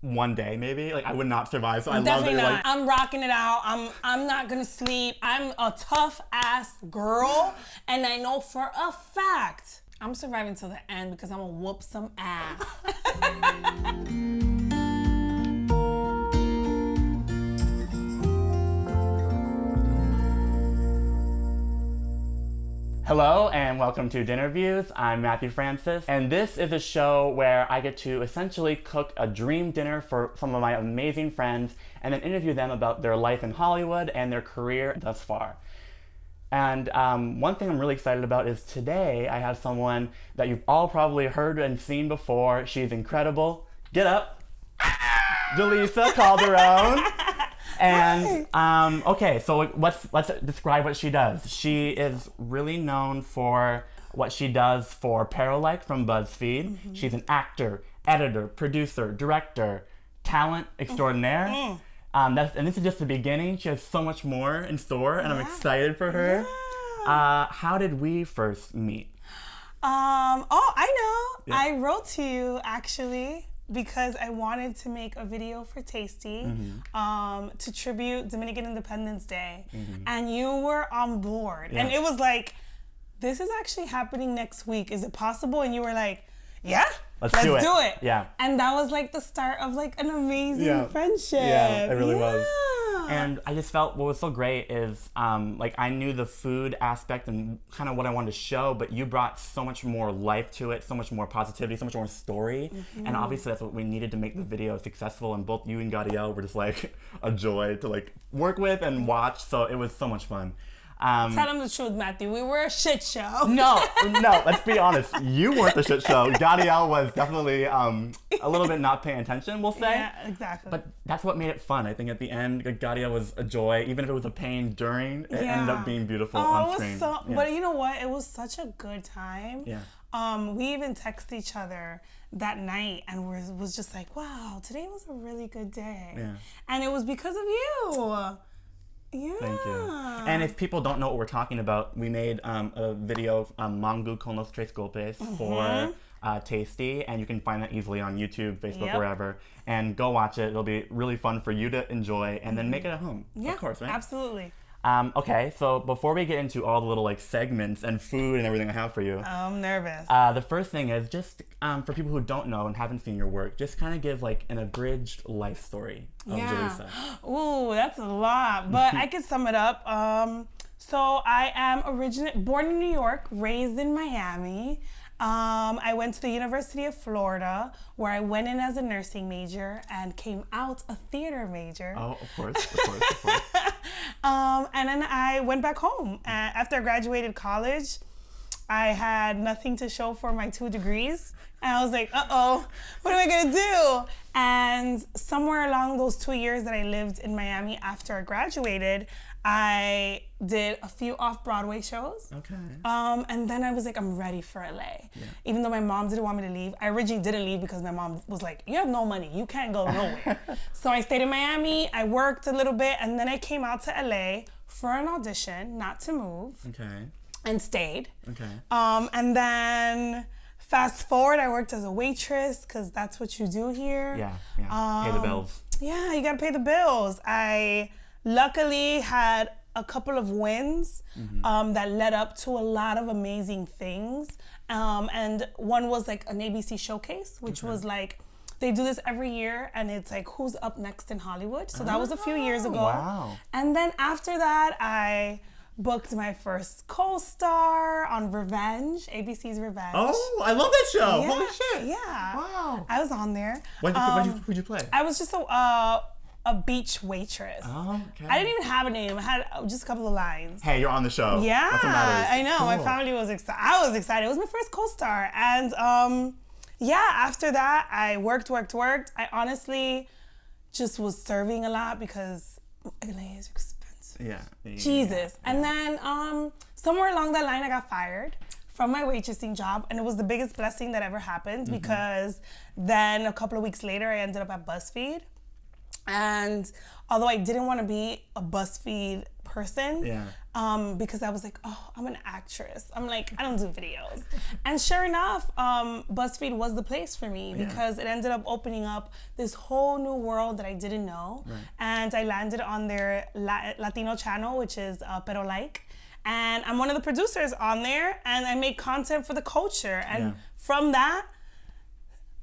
one day maybe. Like I would not survive. So I love Definitely that you're not. like, I'm rocking it out. I'm not gonna sleep. I'm a tough ass girl, and I know for a fact I'm surviving till the end because I'm gonna whoop some ass. hello and welcome to DinnerViews. I'm Matthew Francis, and this is a show where I get to essentially cook a dream dinner for some of my amazing friends and then interview them about their life in Hollywood and their career thus far. And one thing I'm really excited about is today I have someone that you've all probably heard and seen before. She's incredible. Get up. Julissa Calderon. And okay, so let's describe what she does. She is really known for what she does for Paralike from BuzzFeed. Mm-hmm. She's an actor, editor, producer, director, talent extraordinaire. Mm-hmm. And this is just the beginning. She has so much more in store, and I'm excited for her. Yeah. How did we first meet? I know. Yeah. I wrote to you actually, because I wanted to make a video for Tasty to tribute Dominican Independence Day. Mm-hmm. And you were on board. Yeah. And it was like, this is actually happening next week. Is it possible? And you were like, yeah, let's do it. Yeah. And that was like the start of like an amazing friendship. Yeah, it really was. And I just felt what was so great is like I knew the food aspect and kind of what I wanted to show, but you brought so much more life to it, so much more positivity, so much more story. Mm-hmm. And obviously that's what we needed to make the video successful, and both you and Gadiel were just like a joy to like work with and watch, so it was so much fun. Tell them the truth, Matthew. We were a shit show. No, let's be honest. You weren't the shit show. Gadiel was definitely a little bit not paying attention, we'll say. Yeah, exactly. But that's what made it fun. I think at the end, Gadiel was a joy. Even if it was a pain during, it ended up being beautiful on screen. But you know what? It was such a good time. Yeah. We even texted each other that night and was just like, wow, today was a really good day. Yeah. And it was because of you. Yeah. Thank you. And if people don't know what we're talking about, we made a video of Mango con los tres golpes for Tasty, and you can find that easily on YouTube, Facebook, wherever. And go watch it. It'll be really fun for you to enjoy, and then make it at home. Yeah, of course, right? Absolutely. Okay, so before we get into all the little like segments and food and everything I have for you, I'm nervous. The first thing is just for people who don't know and haven't seen your work, just kind of give like an abridged life story of Julissa. Ooh, that's a lot, but I can sum it up. So I am born in New York, raised in Miami. I went to the University of Florida, where I went in as a nursing major and came out a theater major. Oh, of course. And then I went back home. After I graduated college, I had nothing to show for my 2 degrees. And I was like, uh-oh, what am I gonna do? And somewhere along those 2 years that I lived in Miami after I graduated, I did a few off-Broadway shows. Okay. And then I was like, I'm ready for LA. Yeah. Even though my mom didn't want me to leave. I originally didn't leave because my mom was like, you have no money. You can't go nowhere. So I stayed in Miami. I worked a little bit. And then I came out to LA for an audition, not to move. Okay. And stayed. Okay. And then fast forward, I worked as a waitress because that's what you do here. Yeah. Pay the bills. Yeah, you gotta pay the bills. I luckily had a couple of wins that led up to a lot of amazing things. And one was like an ABC showcase, which was like, they do this every year and it's like, who's up next in Hollywood? So that was a few years ago. Wow. And then after that, I booked my first co-star on Revenge, ABC's Revenge. Oh, I love that show. Yeah, Holy shit. Yeah. Wow. I was on there. Who'd you play? I was just a beach waitress. Oh, okay. I didn't even have a name. I had just a couple of lines. Hey, you're on the show. Yeah, that's what matters. I know. Cool. My family was excited. I was excited. It was my first co-star. And after that, I worked. I honestly just was serving a lot because LA is expensive. Yeah. Jesus. Yeah. And then somewhere along that line, I got fired from my waitressing job, and it was the biggest blessing that ever happened because then a couple of weeks later, I ended up at BuzzFeed. And although I didn't want to be a BuzzFeed person, because I was like, oh, I'm an actress. I'm like, I don't do videos. And sure enough, BuzzFeed was the place for me because it ended up opening up this whole new world that I didn't know. Right. And I landed on their Latino channel, which is Pero Like. And I'm one of the producers on there, and I make content for the culture. And from that,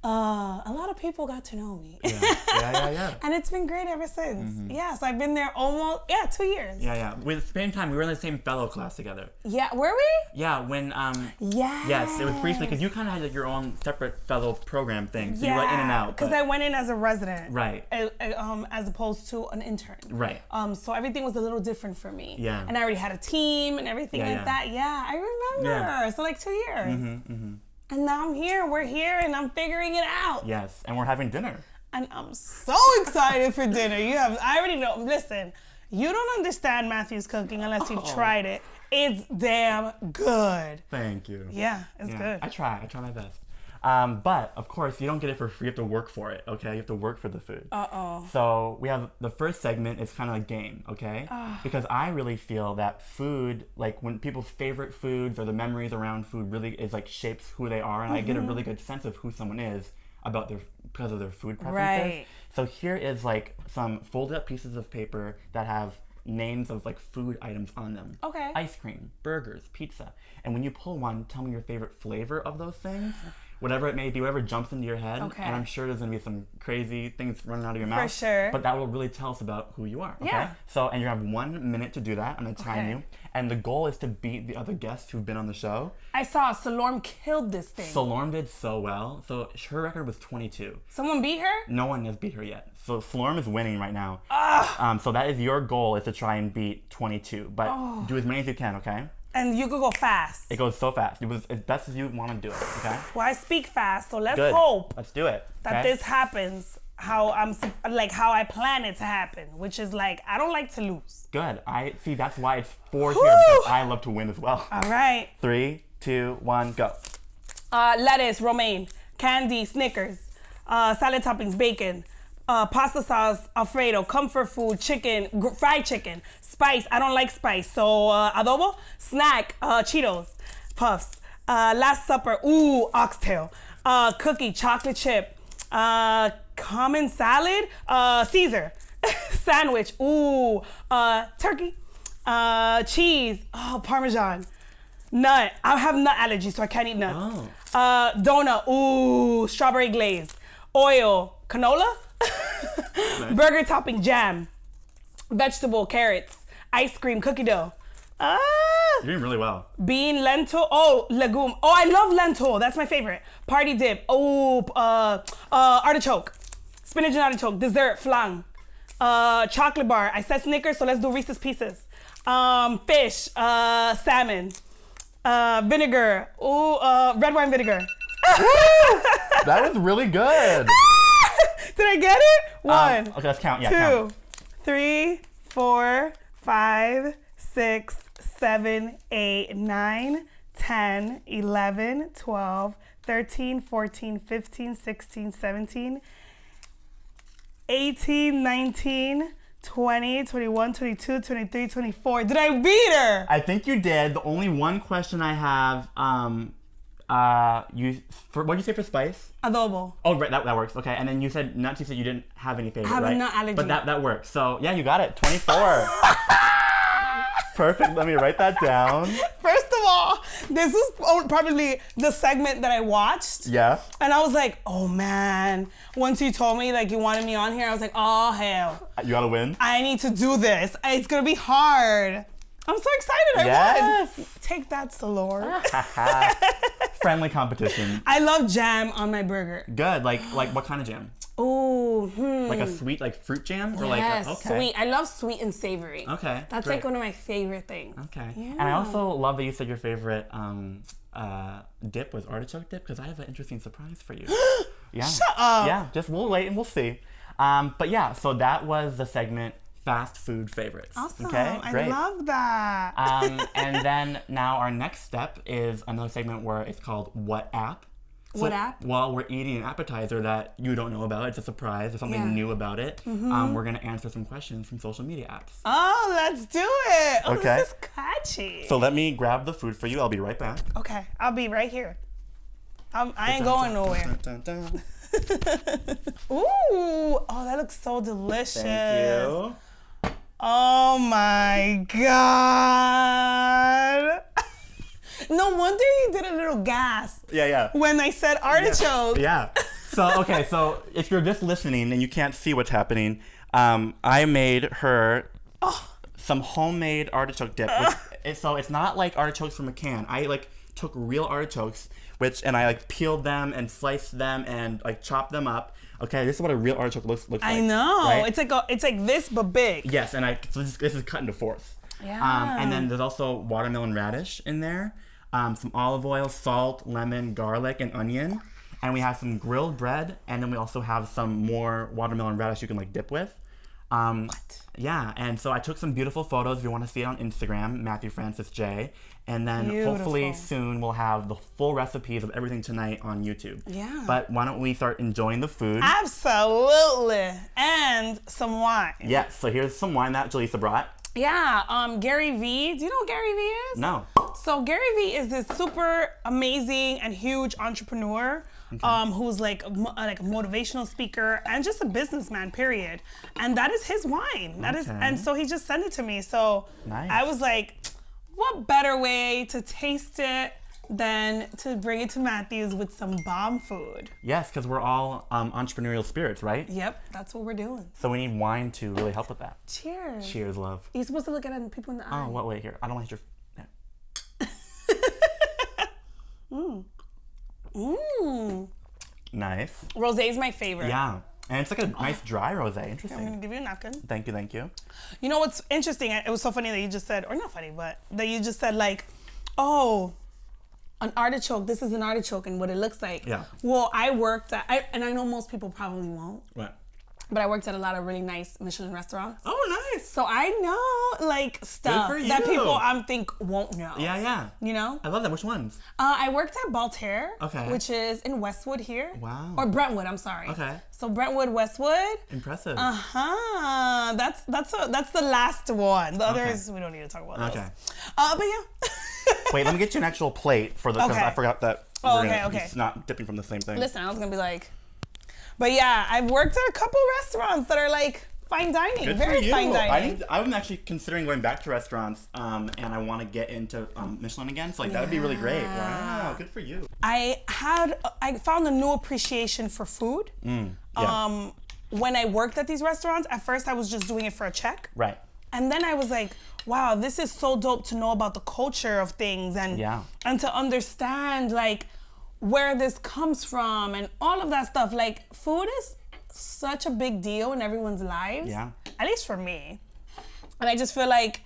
a lot of people got to know me. Yeah. And it's been great ever since. Mm-hmm. Yeah, so I've been there almost, 2 years. Yeah. At the same time, we were in the same fellow class together. Yeah, were we? Yeah, when, yes, it was briefly, because you kind of had like your own separate fellow program thing, so you went in and out. Because I went in as a resident. Right. As opposed to an intern. Right. So everything was a little different for me. Yeah. And I already had a team and everything like that. Yeah, I remember. Yeah. So like 2 years. Mm-hmm. And now I'm here, we're here, and I'm figuring it out. Yes, and we're having dinner. And I'm so excited for dinner. I already know, listen, you don't understand Matthew's cooking unless you've tried it. It's damn good. Thank you. Yeah, it's good. I try my best. But, of course, you don't get it for free. You have to work for it, okay? You have to work for the food. So we have the first segment is kind of a game, okay? Because I really feel that food, like when people's favorite foods or the memories around food really is like shapes who they are. And I get a really good sense of who someone is because of their food preferences. Right. So here is like some folded up pieces of paper that have names of like food items on them. Okay. Ice cream, burgers, pizza. And when you pull one, tell me your favorite flavor of those things. Whatever it may be, whatever jumps into your head. Okay. And I'm sure there's going to be some crazy things running out of your mouth. For sure. But that will really tell us about who you are. Okay? Yeah. So, and you're going to have 1 minute to do that. I'm going to time you. And the goal is to beat the other guests who've been on the show. I saw Salorm killed this thing. Salorm did so well. So her record was 22. Someone beat her? No one has beat her yet. So Salorm is winning right now. So that is your goal, is to try and beat 22. But do as many as you can, okay? And you could go fast. It goes so fast. It was as best as you want to do it, okay? Well, I speak fast, so let's hope. Let's do it. That this happens how I plan it to happen, which is like, I don't like to lose. Good. I see. That's why it's 4 here, because I love to win as well. All right. 3, 2, 1, go. Lettuce, romaine, candy, Snickers, salad toppings, bacon, pasta sauce, Alfredo, comfort food, chicken, fried chicken, spice. I don't like spice, so adobo, snack, Cheetos, puffs, Last Supper, oxtail, cookie, chocolate chip, common salad, Caesar, sandwich, turkey, cheese, Parmesan, nut. I have nut allergy, so I can't eat nuts. Donut, strawberry glaze, oil, canola, nice. Burger topping, jam, vegetable, carrots, ice cream, cookie dough. You're doing really well. Bean, lentil, legume. I love lentil. That's my favorite. Party dip. Artichoke. Spinach and artichoke. Dessert, flan. Chocolate bar. I said Snickers, so let's do Reese's Pieces. Fish, salmon, vinegar. Red wine vinegar. That was really good. Did I get it? 1. Okay, let's count. Yeah, 2, count. 3, 4, 5, 6, 7, 8, 9, 10, 11, 12, 13, 14, 15, 16, 17, 18, 19, 20, 21, 22, 23, 24. Did I beat her? I think you did. The only one question I have, what did you say for spice? Adobo. Oh, right, that works. Okay, and then you said nuts. You said you didn't have any favorite, right? I have a nut allergy. But that works. So yeah, you got it. 24. Perfect. Let me write that down. First of all, this was probably the segment that I watched. Yeah. And I was like, oh man. Once you told me like you wanted me on here, I was like, oh hell. You gotta win. I need to do this. It's gonna be hard. I'm so excited. I won. Take that, Salor. Friendly competition. I love jam on my burger. Good. Like what kind of jam? Like a sweet, like fruit jam? Or sweet. I love sweet and savory. Okay. That's great. Like one of my favorite things. Okay. Yeah. And I also love that you said your favorite dip was artichoke dip, because I have an interesting surprise for you. Yeah. Shut up. Yeah. We'll wait and we'll see. But yeah, so that was the segment fast food favorites. Awesome. Okay, great. I love that. And then now our next step is another segment where it's called What App? What app? While we're eating an appetizer that you don't know about, it's a surprise, there's something new about it, we're going to answer some questions from social media apps. Oh, let's do it. Oh, Okay. This is catchy. So let me grab the food for you. I'll be right back. Okay, I'll be right here. I ain't going nowhere. Ooh, oh, that looks so delicious. Thank you. Oh my God. No wonder you did a little gasp Yeah. when I said artichoke. Yeah. So if you're just listening and you can't see what's happening, I made her some homemade artichoke dip. So it's not like artichokes from a can. I took real artichokes, and I peeled them and sliced them and chopped them up. Okay, this is what a real artichoke looks like. I know. Right? It's like this but big. Yes, and so this is cut into fourths. Yeah. And then there's also watermelon radish in there, some olive oil, salt, lemon, garlic, and onion. And we have some grilled bread, and then we also have some more watermelon radish you can dip with. What? Yeah, and so I took some beautiful photos. If you want to see it on Instagram, Matthew Francis J. And then hopefully soon we'll have the full recipes of everything tonight on YouTube. Yeah. But why don't we start enjoying the food? Absolutely. And some wine. Yes, so here's some wine that Julissa brought. Yeah, Gary Vee. Do you know who Gary Vee is? No. So Gary Vee is this super amazing and huge entrepreneur who's like a motivational speaker and just a businessman, period. And that is his wine. And so he just sent it to me. So nice. I was like, what better way to taste it than to bring it to Matthew's with some bomb food? Yes, because we're all entrepreneurial spirits, right? Yep, that's what we're doing. So we need wine to really help with that. Cheers. Cheers, love. You're supposed to look at people in the eye. Oh, wait, here. I don't like your... Nice. Rosé is my favorite. Yeah. And it's like a nice dry rosé. Interesting. I'm gonna give you a napkin. Thank you. You know what's interesting? It was so funny that you just said, or not funny, but that you just said oh, an artichoke. This is an artichoke and what it looks like. Yeah. Well, I worked at, and I know most people probably won't. Right. But I worked at a lot of really nice Michelin restaurants. Oh, nice. So I know stuff Good for that you. people think won't know. Yeah. You know? I love that. Which ones? I worked at Baltair, Okay. which is in Westwood here. Wow. Or Brentwood, I'm sorry. Okay. So Brentwood, Westwood. Impressive. That's the last one. The others we don't need to talk about. Okay. Those. But yeah. Wait, let me get you an actual plate for because I forgot that. It's not dipping from the same thing. Listen, I was gonna be like, but yeah, I've worked at a couple restaurants that are fine dining, Good very for you. fine dining. I'm actually considering going back to restaurants, and I want to get into Michelin again. So that would be really great. Wow, good for you. I found a new appreciation for food. Yeah. When I worked at these restaurants, at first I was just doing it for a check. Right. And then I was like, wow, this is so dope to know about the culture of things and to understand where this comes from and all of that stuff. Food is such a big deal in everyone's lives. Yeah. At least for me. And I just feel like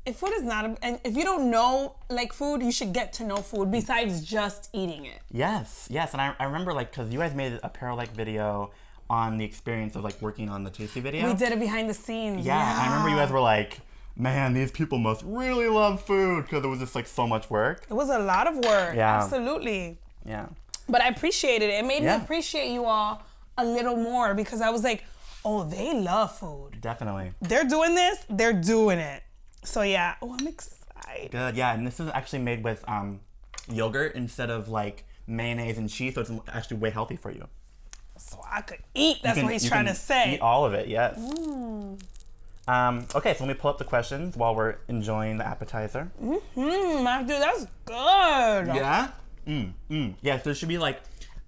if food is not, and if you don't know food, you should get to know food besides just eating it. Yes. And I remember because you guys made a parallel video on the experience of working on the Tasty video. We did it behind the scenes. Yeah. I remember you guys were like, man, these people must really love food because it was just so much work. It was a lot of work. Yeah. Absolutely. Yeah. But I appreciated it. It made me appreciate you all a little more because I was like, oh, they love food. Definitely. They're doing this, they're doing it. So yeah, I'm excited. Good, yeah, and this is actually made with yogurt instead of mayonnaise and cheese, so it's actually way healthy for you. So I could eat, that's what he's trying to say. Eat all of it, yes. Okay, so let me pull up the questions while we're enjoying the appetizer. Matthew, that's good. Yeah? Yes, there should be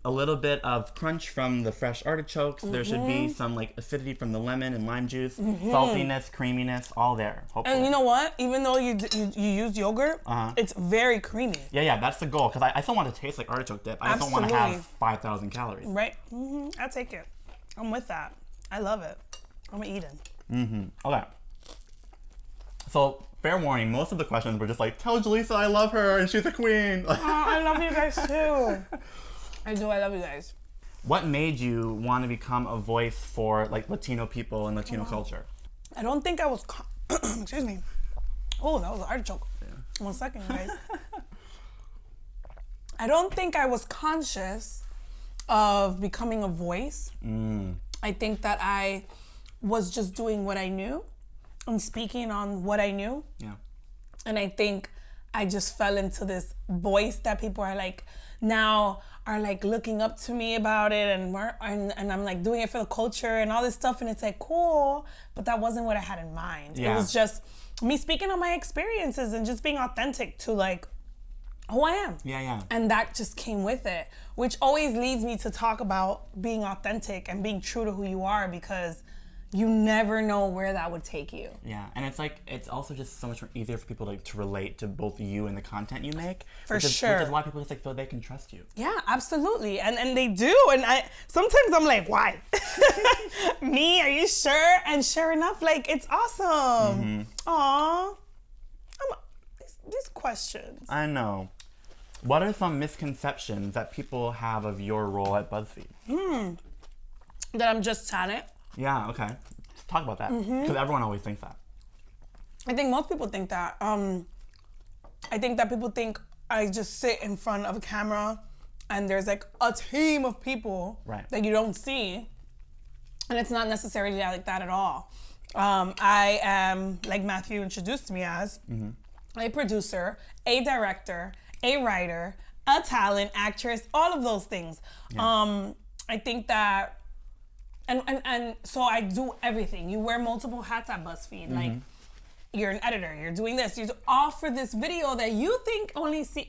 a little bit of crunch from the fresh artichokes. There should be some acidity from the lemon and lime juice, saltiness, creaminess, all there. Hopefully. And you know what? Even though you used yogurt, it's very creamy. Yeah, that's the goal because I still want to taste like artichoke dip. I just don't want to have 5,000 calories. Right. I'll take it. I'm with that. I love it. I'm eating. Okay. So, fair warning, most of the questions were just tell Julissa I love her and she's a queen. I love you guys too. I do. I love you guys. What made you want to become a voice for Latino people and Latino culture? I don't think I was. Excuse me. Oh, that was an artichoke. Yeah. 1 second, guys. I don't think I was conscious of becoming a voice. I think that I was just doing what I knew and speaking on what I knew. Yeah. And I think I just fell into this voice that people are like, now are like looking up to me about it, and I'm like doing it for the culture and all this stuff, and it's like cool, but that wasn't what I had in mind. Yeah. It was just me speaking on my experiences and just being authentic to like who I am. Yeah. And that just came with it, which always leads me to talk about being authentic and being true to who you are, because you never know where that would take you. Yeah, and it's like, it's also just so much more easier for people to relate to both you and the content you make. For sure. sure. Which is why people just like feel they can trust you. Yeah, absolutely. And they do. And sometimes I'm like, why? Me? Are you sure? And sure enough, like, it's awesome. Aw. These questions. I know. What are some misconceptions that people have of your role at BuzzFeed? That I'm just talent. Yeah, okay. Let's talk about that. Because everyone always thinks that. I think most people think that. I think that people think I just sit in front of a camera and there's like a team of people that you don't see. And it's not necessarily like that at all. I am, like Matthew introduced me as, a producer, a director, a writer, a talent, actress, all of those things. Yeah. I think that, and so I do everything. You wear multiple hats at BuzzFeed. Like, you're an editor, you're doing this, you're all for this video that you think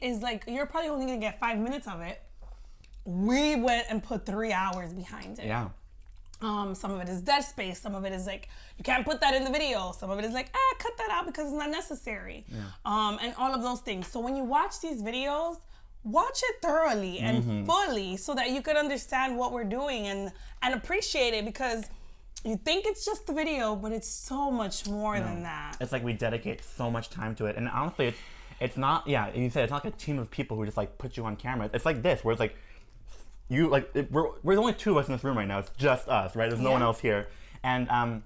is like, you're probably only gonna get 5 minutes of it. We went and put 3 hours behind it. Yeah. Some of it is dead space. Some of it is like, you can't put that in the video. Some of it is like, cut that out because it's not necessary. Yeah. And all of those things. So when you watch these videos, watch it thoroughly and fully so that you can understand what we're doing and appreciate it, because you think it's just the video, but it's so much more than that. It's like we dedicate so much time to it. And honestly, it's not, you said it's not like a team of people who just like put you on camera. It's like this, where it's like, we're the only two of us in this room right now. It's just us, right? There's no one else here. And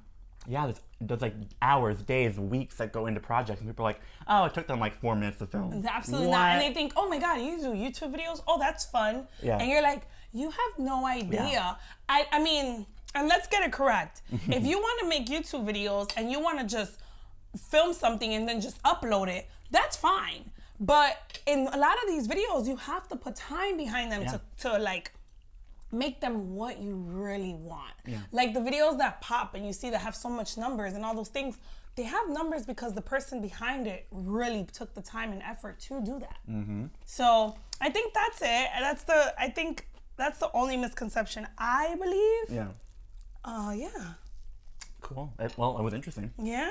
there's like hours, days, weeks that go into projects, and people are like, oh, it took them like 4 minutes to film. Absolutely not. And they think, oh my God, you do YouTube videos? Oh, that's fun. Yeah. And you're like, you have no idea. Yeah. I mean, and let's get it correct. If you want to make YouTube videos and you want to just film something and then just upload it, that's fine. But in a lot of these videos, you have to put time behind them to like make them what you really want. Yeah. Like the videos that pop and you see that have so much numbers and all those things, they have numbers because the person behind it really took the time and effort to do that. So I think that's it. I think that's the only misconception I believe. Yeah. Cool. Well, it was interesting. Yeah.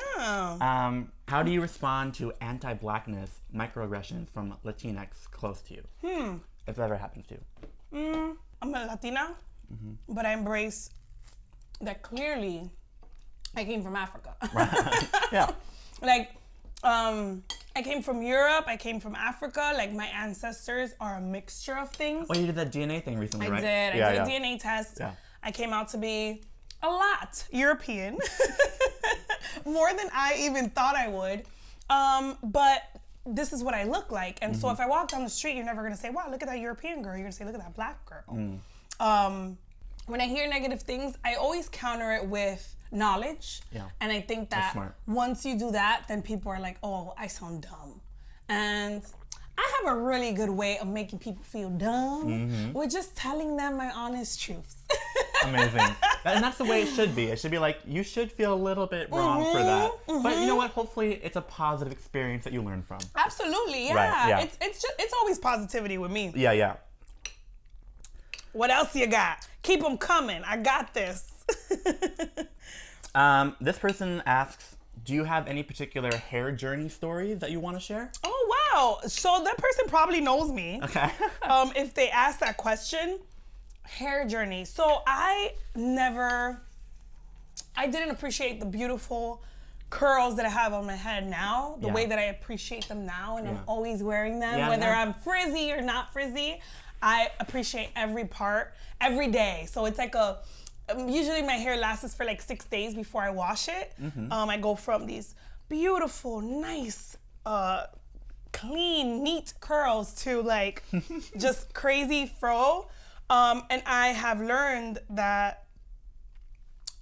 How do you respond to anti-blackness microaggressions from Latinx close to you? If it ever happens to you. I'm a Latina, but I embrace that clearly I came from Africa. Right. Yeah. Like, I came from Europe, I came from Africa. Like, my ancestors are a mixture of things. Well, you did that DNA thing recently, right? I did a DNA test. Yeah. I came out to be a lot European, more than I even thought I would. But this is what I look like. And so if I walk down the street, you're never gonna say, wow, look at that European girl. You're gonna say, look at that black girl. When I hear negative things, I always counter it with knowledge. Yeah. And I think that once you do that, then people are like, oh, I sound dumb. And I have a really good way of making people feel dumb with just telling them my honest truths. Amazing. And that's the way it should be. It should be like, you should feel a little bit wrong for that. But you know what? Hopefully it's a positive experience that you learn from. Absolutely, yeah. Right, yeah. It's always positivity with me. Yeah. What else you got? Keep them coming. I got this. This person asks, do you have any particular hair journey stories that you want to share? Oh, wow. So that person probably knows me. Okay. If they ask that question. Hair journey. So I didn't appreciate the beautiful curls that I have on my head now, the way that I appreciate them now, and I'm always wearing them, whether I'm frizzy or not frizzy. I appreciate every part, every day. So it's like usually my hair lasts for like 6 days before I wash it. I go from these beautiful, nice, clean, neat curls to like just crazy fro. And I have learned that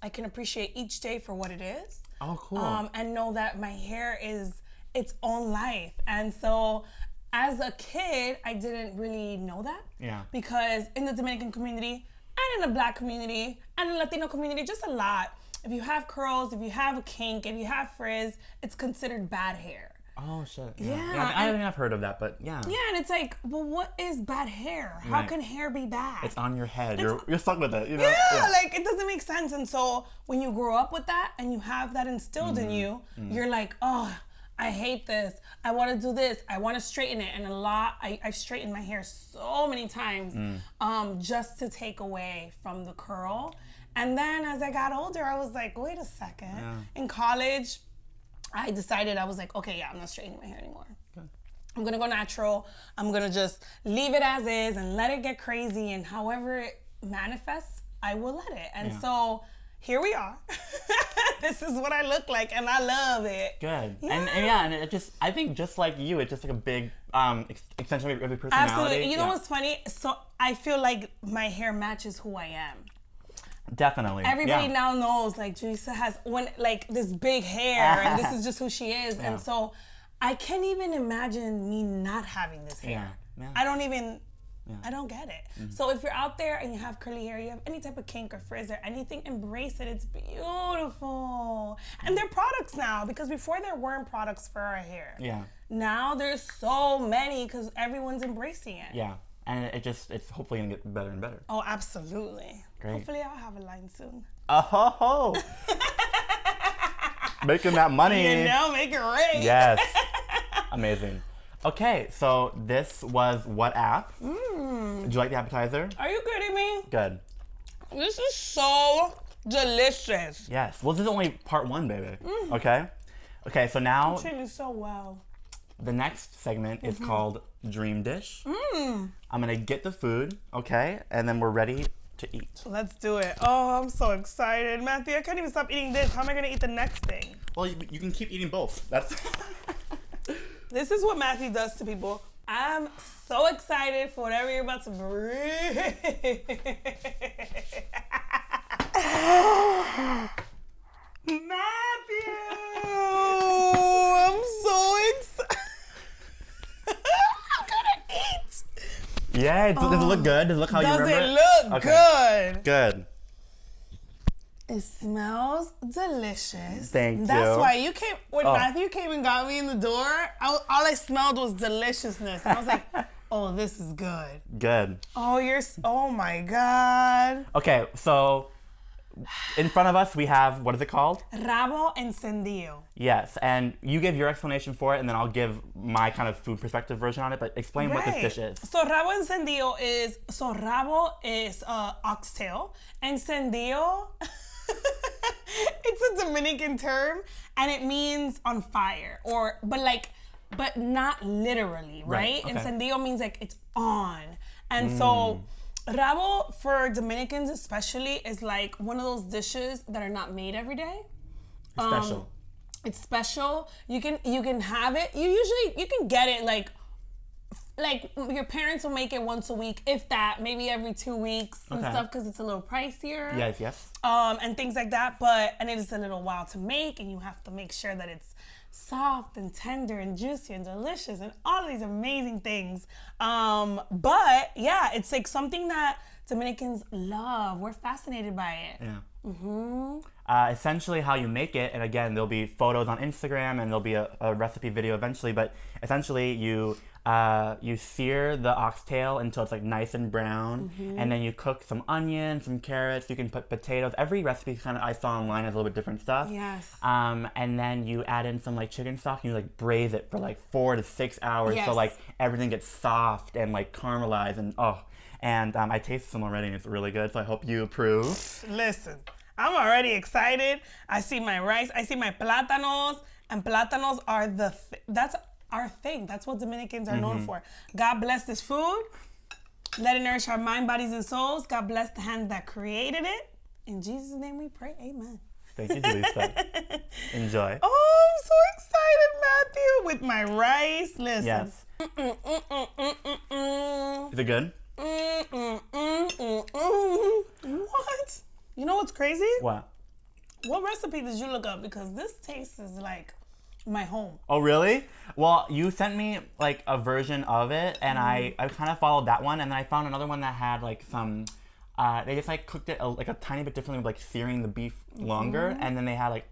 I can appreciate each day for what it is. Oh, cool. And know that my hair is its own life. And so as a kid, I didn't really know that. Yeah. Because in the Dominican community and in the Black community and the Latino community, just a lot, if you have curls, if you have a kink, if you have frizz, it's considered bad hair. Oh, shit. Yeah. I think I've heard of that, but yeah. Yeah, and it's like, well, what is bad hair? How can hair be bad? It's on your head. You're stuck with it, you know? Yeah, like it doesn't make sense. And so when you grow up with that and you have that instilled in you, you're like, oh, I hate this. I want to do this. I want to straighten it. And I've straightened my hair so many times just to take away from the curl. And then as I got older, I was like, wait a second. Yeah. In college, I decided, I was like, okay, yeah, I'm not straightening my hair anymore. Good. I'm going to go natural. I'm going to just leave it as is and let it get crazy. And however it manifests, I will let it. And so here we are. This is what I look like, and I love it. Good. Yeah. And it just, I think just like you, it's just like a big extension of your personality. Absolutely. You know what's funny? So I feel like my hair matches who I am. Definitely. Everybody now knows, like, Julissa has this big hair, and this is just who she is. And so I can't even imagine me not having this hair. Yeah. I don't get it. Mm-hmm. So if you're out there and you have curly hair, you have any type of kink or frizz or anything, embrace it. It's beautiful. And there are products now, because before there weren't products for our hair. Yeah. Now there's so many because everyone's embracing it. Yeah. And it's hopefully gonna get better and better. Oh, absolutely. Great. Hopefully I'll have a line soon. Oh, making that money. You know, make it rain. Yes. Amazing. Okay, so this was what app? Did you like the appetizer? Are you kidding me? Good. This is so delicious. Yes. Well, this is only part one, baby. Okay? Okay, so now... You're treating me so well. The next segment is called Dream Dish. I'm going to get the food, okay? And then we're ready to eat. Let's do it. Oh, I'm so excited. Matthew, I can't even stop eating this. How am I going to eat the next thing? Well, you can keep eating both. That's... This is what Matthew does to people. I'm so excited for whatever you're about to bring. Matthew! I'm so excited. I'm gonna eat. Yeah, does it look good? Does it look how you remember it? Does it look good? Good. It smells delicious. Thank you. That's why you came, when Matthew came and got me in the door, all I smelled was deliciousness. And I was like, oh, this is good. Good. Oh my God. Okay, so in front of us we have, what is it called? Rabo Encendido. Yes, and you give your explanation for it, and then I'll give my kind of food perspective version on it, but explain what this dish is. So Rabo Encendido is oxtail. Encendido, it's a Dominican term, and it means on fire, but not literally, right? Okay. Encendido means like it's on. And so Rabo, for Dominicans especially, is like one of those dishes that are not made every day. Special. It's special. You can have it. You can get it like your parents will make it once a week, if that, maybe every 2 weeks and stuff, because it's a little pricier. Yes. And things like that. And it is a little while to make, and you have to make sure that it's soft and tender and juicy and delicious and all these amazing things. But yeah, it's like something that Dominicans love. We're fascinated by it. Yeah. Essentially how you make it, and again, there'll be photos on Instagram and there'll be a recipe video eventually, but essentially you sear the oxtail until it's like nice and brown, and then you cook some onions, some carrots, you can put potatoes. Every recipe kind of I saw online has a little bit different stuff. Yes. And then you add in some like chicken stock and you like braise it for like 4 to 6 hours, so like everything gets soft and like caramelized, and I tasted some already and it's really good, so I hope you approve. Listen, I'm already excited. I see my rice, I see my plátanos, and plátanos are that's our thing. That's what Dominicans are known for. God bless this food. Let it nourish our mind, bodies, and souls. God bless the hand that created it. In Jesus' name we pray. Amen. Thank you, Julissa. Enjoy. Oh, I'm so excited, Matthew, with my rice. Listen. Yes. Is it good? What? You know what's crazy? What? What recipe did you look up? Because this taste is like my home. Oh, really? Well, you sent me like a version of it, and I kind of followed that one, and then I found another one that had like some. They just like cooked it like a tiny bit differently, with like searing the beef longer, and then they had like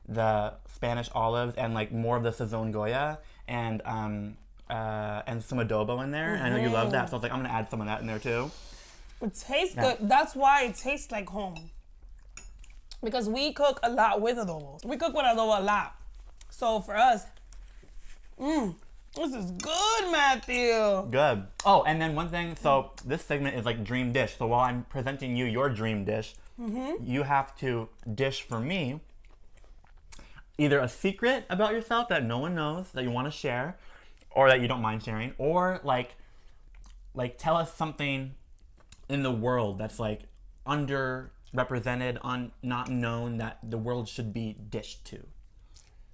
the Spanish olives and like more of the Sazón Goya and some adobo in there. And I know you love that, so I was like, I'm gonna add some of that in there too. It tastes good. That's why it tastes like home. Because we cook a lot with adobo. We cook with adobo a lot. So for us, this is good, Matthew. Good. Oh, and then one thing, so this segment is like dream dish. So while I'm presenting you your dream dish, you have to dish for me either a secret about yourself that no one knows that you want to share, or that you don't mind sharing, or like tell us something in the world that's like underrepresented, not known, that the world should be dished to.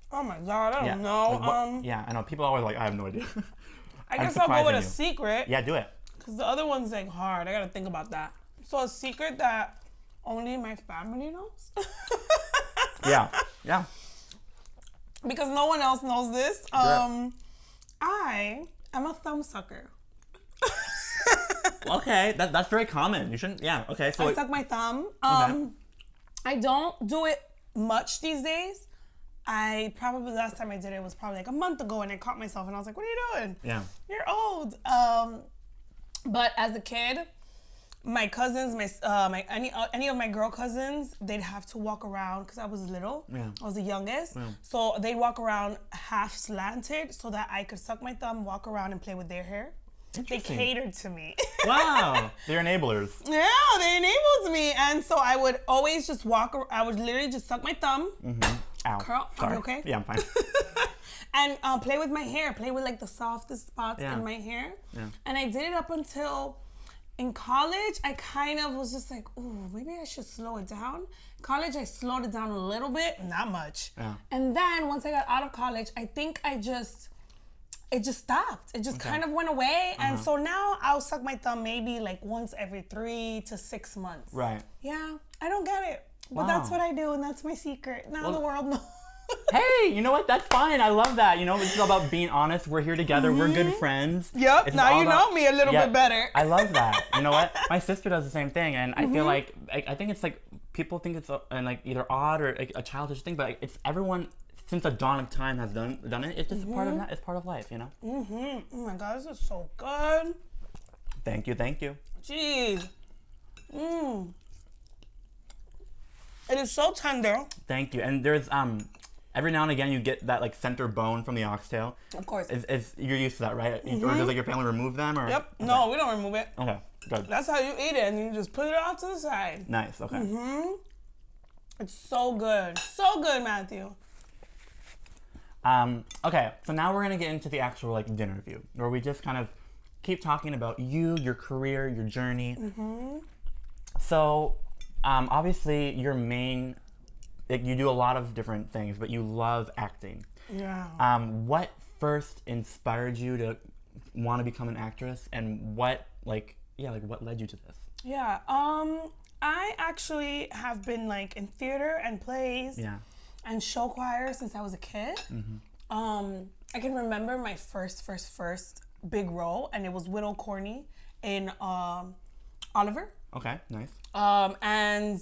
Oh my God, I don't know. Like I know. People are always like, I have no idea. I guess I'll go with a secret. Yeah, do it. Because the other one's like hard. I gotta think about that. So a secret that only my family knows? Yeah. Because no one else knows this. I am a thumb sucker. Okay, that's very common. You shouldn't. Yeah. Okay. So I suck my thumb. Okay. I don't do it much these days. The last time I did it was probably like a month ago, and I caught myself and I was like, what are you doing? Yeah. You're old. But as a kid, my cousins, any of my girl cousins, they'd have to walk around because I was little. Yeah. I was the youngest. Yeah. So they'd walk around half slanted so that I could suck my thumb, walk around and play with their hair. They catered to me. Wow. They're enablers. Yeah, they enabled me. And so I would always just I would literally just suck my thumb. Ow. Curl. Sorry. Are you okay? Yeah, I'm fine. And play with my hair. Play with like the softest spots in my hair. Yeah. And I did it up until in college. I kind of was just like, ooh, maybe I should slow it down. College, I slowed it down a little bit, not much. Yeah. And then once I got out of college, I think it just stopped. It just kind of went away. And so now I'll suck my thumb maybe like once every 3 to 6 months. Right. Yeah, I don't get it. But that's what I do, and that's my secret. Now the world knows. Hey, you know what? That's fine. I love that. You know, it's all about being honest. We're here together. We're good friends. Yep. Now you know me a little bit better. I love that. You know what? My sister does the same thing, and I feel like I think it's like people think it's like either odd or like a childish thing, but it's everyone since the dawn of time has done it. It's just a part of that. It's part of life. You know. Oh my God, this is so good. Thank you. Jeez. It is so tender. Thank you. And there's every now and again you get that like center bone from the oxtail. Of course. You're used to that, right? Or does like your family remove them? Or? Yep. Okay. No, we don't remove it. Okay. Good. That's how you eat it, and you just put it off to the side. Nice. Okay. It's so good. So good, Matthew. Okay. So now we're gonna get into the actual like dinner view, where we just kind of keep talking about you, your career, your journey. So. Obviously, your main, like, you do a lot of different things, but you love acting. Yeah. What first inspired you to want to become an actress, and what led you to this? Yeah. I actually have been like in theater and plays and show choir since I was a kid. I can remember my first big role, and it was Widow Corney in Oliver. Okay, nice. And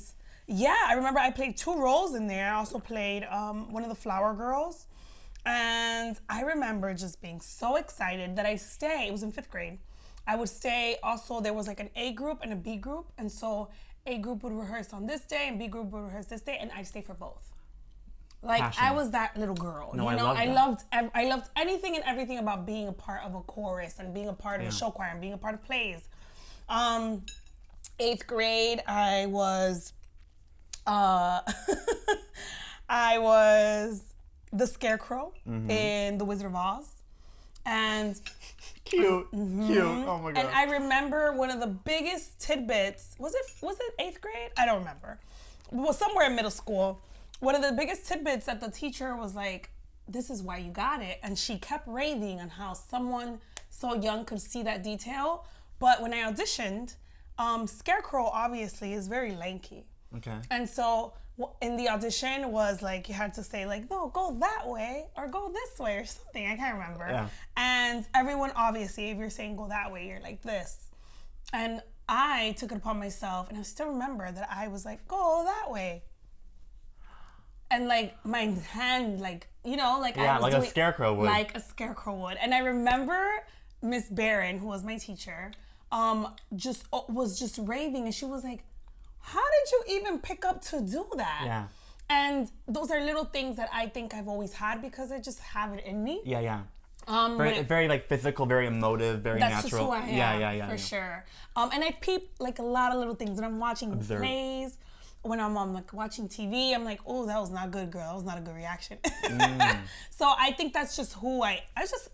yeah, I remember I played 2 roles in there. I also played one of the flower girls. And I remember just being so excited that it was in 5th grade. I would stay, also there was like an A group and a B group. And so A group would rehearse on this day and B group would rehearse this day, and I'd stay for both. Like, passion. I was that little girl. No, you know, I loved anything and everything about being a part of a chorus and being a part of a show choir and being a part of plays. 8th grade, I was the Scarecrow in The Wizard of Oz. And cute. Oh my God. And I remember one of the biggest tidbits, was it 8th grade? I don't remember. well, somewhere in middle school, one of the biggest tidbits that the teacher was like, this is why you got it. And she kept raving on how someone so young could see that detail. But when I auditioned, Scarecrow obviously is very lanky. Okay. And so in the audition was like, you had to say like, no, go that way or go this way or something. I can't remember. Yeah. And everyone, obviously, if you're saying go that way, you're like this. And I took it upon myself, and I still remember that I was like, go that way. And like my hand, like, you know, like yeah, I was like doing, a scarecrow would. like a scarecrow would. And I remember Miss Barron, who was my teacher, was just raving, and she was like, how did you even pick up to do that? Yeah. And those are little things that I think I've always had because I just have it in me. Yeah, yeah. Very like physical, very emotive, very that's natural. That's just who I am. Yeah, for sure. And I peep like a lot of little things when I'm watching plays. When I'm like watching TV, I'm like, oh, that was not good, girl. That was not a good reaction. So I think that's just who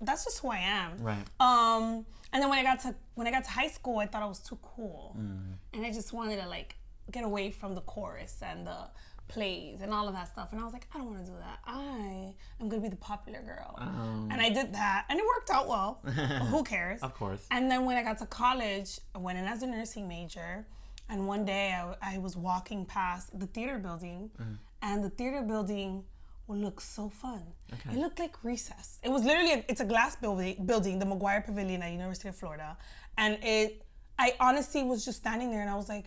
that's just who I am. Right. And then when I got to high school, I thought I was too cool, and I just wanted to like get away from the chorus and the plays and all of that stuff. And I was like, I don't want to do that. I am gonna be the popular girl. And I did that, and it worked out well. Who cares? Of course. And then when I got to college, I went in as a nursing major. And one day I was walking past the theater building, and the theater building would look so fun. Okay. It looked like recess. It was literally, it's a glass building, the McGuire Pavilion at University of Florida. And I honestly was just standing there, and I was like,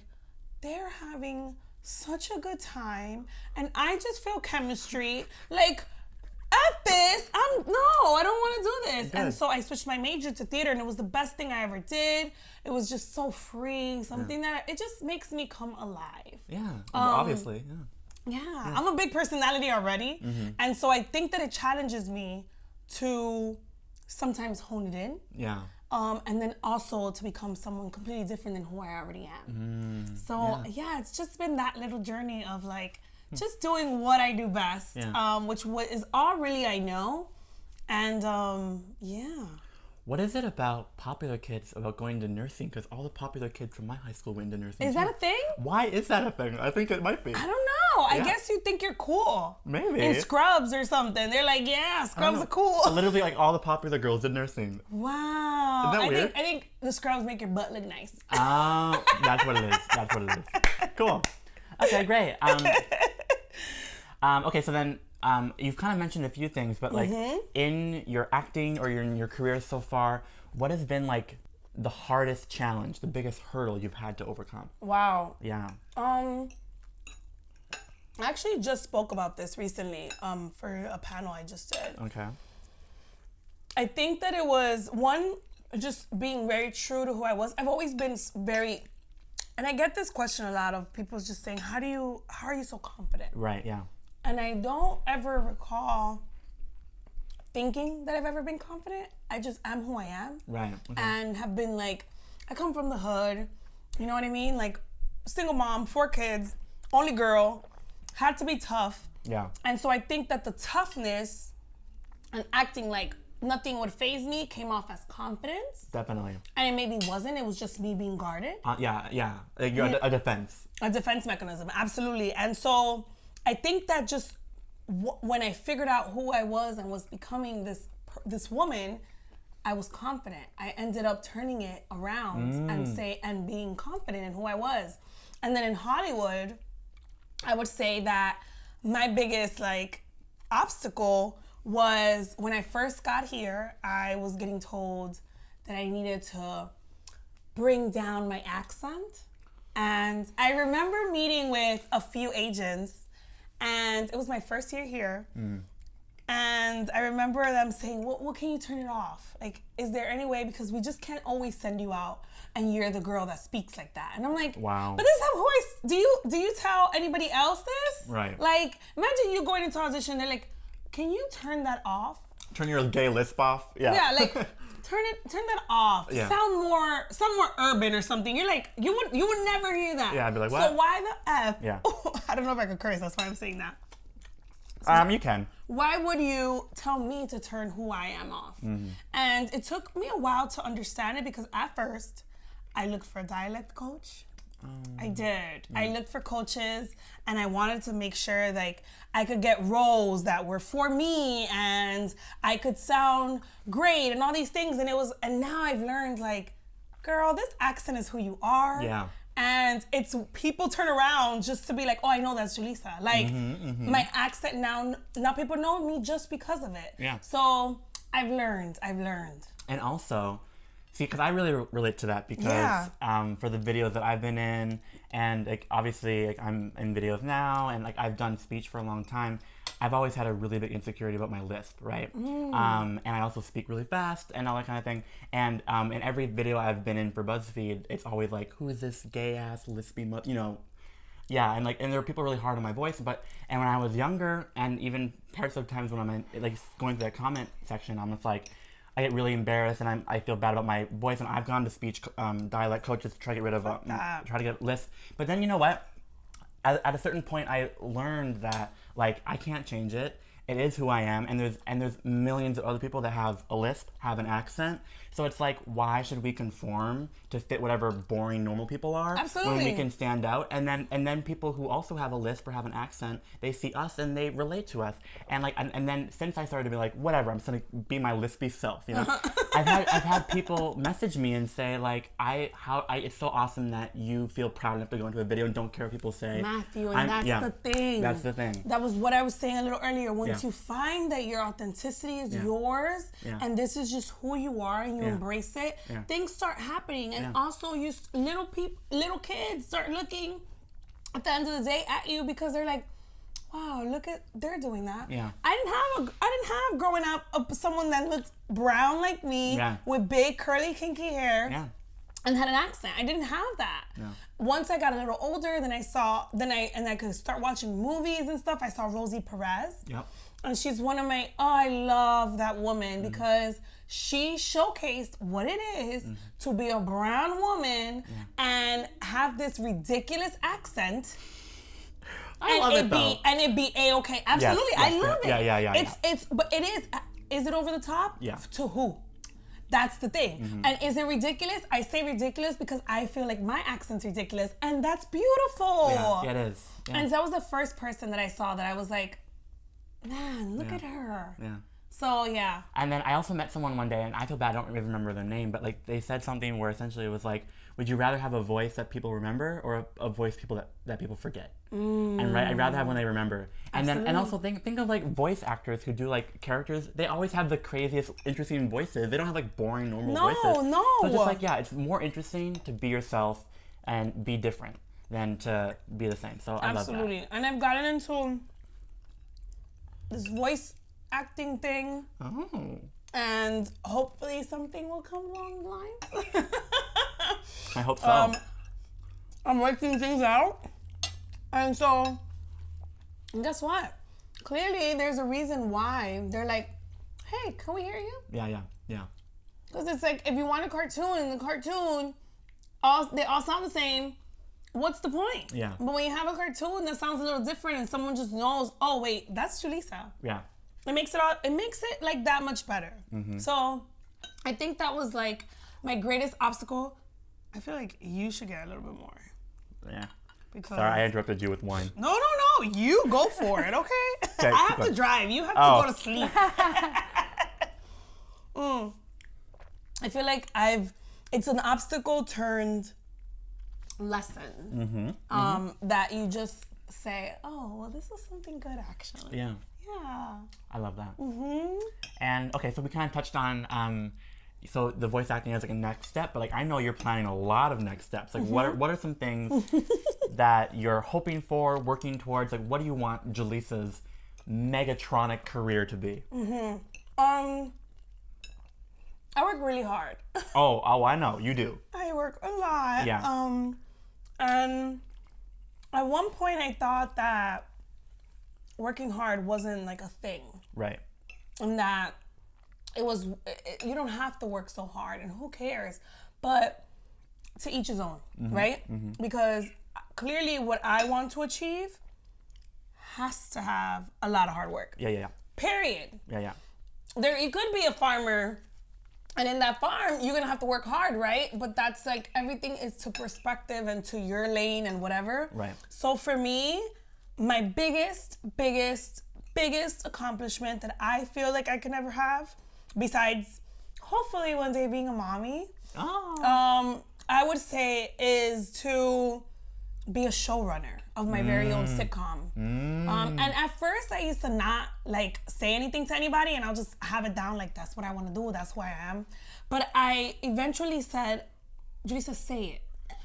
they're having such a good time, and I just feel chemistry. Like, F this, I don't want to do this. Good. And so I switched my major to theater, and it was the best thing I ever did. It was just so free, something that it just makes me come alive. Yeah, obviously, yeah. I'm a big personality already, and so I think that it challenges me to sometimes hone it in. Yeah. And then also to become someone completely different than who I already am. So yeah, it's just been that little journey of like, just doing what I do best, which is all really I know. And yeah. What is it about popular kids about going to nursing? Because all the popular kids from my high school went to nursing. Is that a thing? Why is that a thing? I think it might be. I don't know. I guess you think you're cool. Maybe. In Scrubs or something. They're like, yeah, Scrubs are cool. Literally, like all the popular girls did nursing. Wow. Isn't that weird? I think the Scrubs make your butt look nice. That's what it is. That's what it is. Cool. Okay, great. Okay, so then you've kind of mentioned a few things, but like in your acting or in your career so far, what has been like the hardest challenge, the biggest hurdle you've had to overcome? Wow. Yeah. I actually just spoke about this recently for a panel I just did. Okay. I think that it was one, just being very true to who I was. I've always been very, and I get this question a lot of people just saying, how are you so confident? Right, yeah. And I don't ever recall thinking that I've ever been confident. I just am who I am. Right. Okay. And have been like, I come from the hood, you know what I mean? Like, single mom, 4 kids, only girl, had to be tough. Yeah. And so I think that the toughness and acting like nothing would faze me came off as confidence. Definitely. And it maybe wasn't. It was just me being guarded. Yeah. Like you're a defense. A defense mechanism, absolutely. And so I think that just when I figured out who I was and was becoming this woman, I was confident. I ended up turning it around and being confident in who I was. And then in Hollywood, I would say that my biggest like obstacle was when I first got here, I was getting told that I needed to bring down my accent. And I remember meeting with a few agents, and it was my first year here. And I remember them saying, well, can you turn it off? Like, is there any way? Because we just can't always send you out and you're the girl that speaks like that. And I'm like, wow. But this is how do you tell anybody else this? Right. Like, imagine you going into audition, they're like, can you turn that off? Turn your gay lisp off? Yeah. Yeah, like, turn that off. Yeah. Sound more urban or something. You're like, you would never hear that. Yeah, I'd be like, what? So why the F? Yeah. I don't know if I could curse, that's why I'm saying that. You can. Why would you tell me to turn who I am off? And it took me a while to understand it because at first, I looked for a dialect coach. I did. I looked for coaches, and I wanted to make sure like I could get roles that were for me, and I could sound great, and all these things. And now I've learned like, girl, this accent is who you are. Yeah. And it's people turn around just to be like, oh, I know that's Julissa. Like my accent now people know me just because of it. Yeah. So I've learned. And also, see, because I really relate to that because for the videos that I've been in, and like obviously like I'm in videos now, and like I've done speech for a long time, I've always had a really big insecurity about my lisp, right? And I also speak really fast and all that kind of thing. And in every video I've been in for BuzzFeed, it's always like, who is this gay ass lispy, yeah, and there are people really hard on my voice, and when I was younger, and even parts of times when I'm like going through that comment section, I'm just like, I get really embarrassed and I feel bad about my voice, and I've gone to speech dialect coaches to try to get rid of try to get lisp. But then you know what? At a certain point, I learned that like I can't change it. It is who I am, and there's millions of other people that have a lisp, have an accent. So it's like, why should we conform to fit whatever boring normal people are? Absolutely. When we can stand out, and then people who also have a lisp or have an accent, they see us and they relate to us. And like, and then since I started to be like, whatever, I'm just gonna be my lispy self, you know. I've had people message me and say like, it's so awesome that you feel proud enough to go into a video and don't care what people say. Matthew, and that's the thing. That's the thing. That was what I was saying a little earlier. Once you find that your authenticity is yours, and this is just who you are, and you embrace it, things start happening. And also, little kids start looking at the end of the day at you because they're like, wow, look at, they're doing that. Yeah. I didn't have growing up someone that looked brown like me with big curly kinky hair and had an accent. I didn't have that. Yeah. Once I got a little older, then I could start watching movies and stuff. I saw Rosie Perez. Yep. And she's one of my, I love that woman because she showcased what it is to be a brown woman and have this ridiculous accent. I love it though. And it be A-okay. Absolutely. Yes, I love it. Yeah. But is it over the top? Yeah. To who? That's the thing. And is it ridiculous? I say ridiculous because I feel like my accent's ridiculous, and that's beautiful. Yeah, it is. Yeah. And that was the first person that I saw that I was like, man, look at her. Yeah. So, yeah. And then I also met someone one day, and I feel bad, I don't even remember their name, but like they said something where essentially it was like, would you rather have a voice that people remember or a voice that people forget? And I'd rather have one they remember. And Absolutely. And also think of like voice actors who do like characters. They always have the craziest, interesting voices. They don't have like boring, normal voices. No. So just like, it's more interesting to be yourself and be different than to be the same. So I love that. Absolutely. And I've gotten into this voice acting thing. Oh. And hopefully something will come along the lines. I hope so. I'm working things out. And so, guess what? Clearly, there's a reason why they're like, hey, can we hear you? Yeah. Because it's like, if you want a cartoon, and the cartoon, they all sound the same, what's the point? Yeah. But when you have a cartoon that sounds a little different and someone just knows, oh, wait, that's Julissa. Yeah. It makes it like that much better. So I think that was like my greatest obstacle. I feel like you should get a little bit more. Yeah. Because sorry, I interrupted you with wine. No. You go for it, okay? I have to drive. You have to go to sleep. I feel like it's an obstacle turned lesson. That you just say, oh, well, this is something good actually. Yeah. Yeah. I love that. And okay, so we kind of touched on so the voice acting as like a next step, but like I know you're planning a lot of next steps. Like what are some things that you're hoping for, working towards? Like what do you want Julissa's Megatronic career to be? I work really hard. Oh, I know you do. I work a lot. Yeah. And at one point I thought that working hard wasn't like a thing. Right. And that you don't have to work so hard, and who cares? But to each his own, right? Because clearly what I want to achieve has to have a lot of hard work. Yeah. Period. Yeah. You could be a farmer And in that farm, you're gonna have to work hard, right? But that's like, everything is to perspective and to your lane and whatever. Right. So for me, my biggest accomplishment that I feel like I can ever have, besides hopefully one day being a mommy, I would say is to be a showrunner of my very own sitcom. And at first I used to not like say anything to anybody, and I'll just have it down like, that's what I want to do, that's who I am. But I eventually said, Julissa, say it.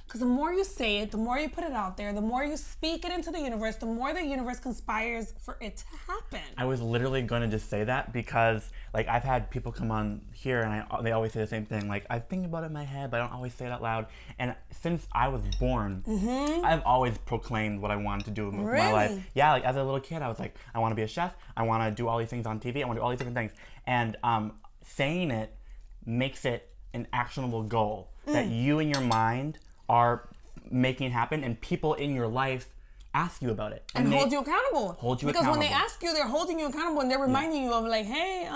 Because the more you say it, the more you put it out there, the more you speak it into the universe, the more the universe conspires for it to happen. I was literally going to just say that because, like, I've had people come on here and they always say the same thing. Like, I think about it in my head, but I don't always say it out loud. And since I was born, I've always proclaimed what I wanted to do with my life. Yeah, like, as a little kid, I was like, I want to be a chef. I want to do all these things on TV. I want to do all these different things. And saying it makes it an actionable goal that you in your mind are making happen, and people in your life ask you about it. And hold you accountable. Because when they ask you, they're holding you accountable, and they're reminding you of like, hey,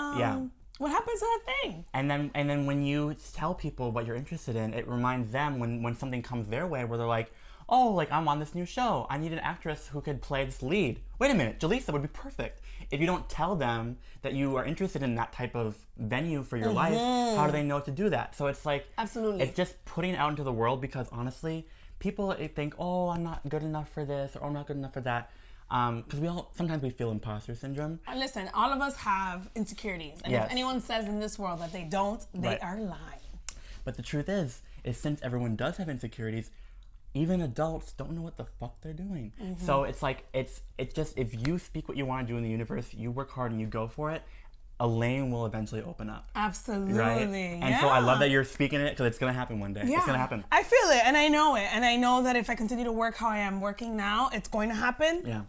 what happens to that thing? And then when you tell people what you're interested in, it reminds them when something comes their way where they're like, oh, like, I'm on this new show. I need an actress who could play this lead. Wait a minute, Julissa would be perfect. If you don't tell them that you are interested in that type of venue for your life, how do they know to do that? So it's like, absolutely, it's just putting it out into the world, because honestly, people think, oh, I'm not good enough for this, or I'm not good enough for that. Because sometimes we feel imposter syndrome. Listen, all of us have insecurities. And if anyone says in this world that they don't, they are lying. But the truth is since everyone does have insecurities, even adults don't know what the fuck they're doing. So it's like, it's just, if you speak what you want to do in the universe, you work hard and you go for it, a lane will eventually open up. Absolutely. Right? And so I love that you're speaking it, because it's going to happen one day. Yeah. It's going to happen. I feel it, and I know it. And I know that if I continue to work how I am working now, it's going to happen. Yeah.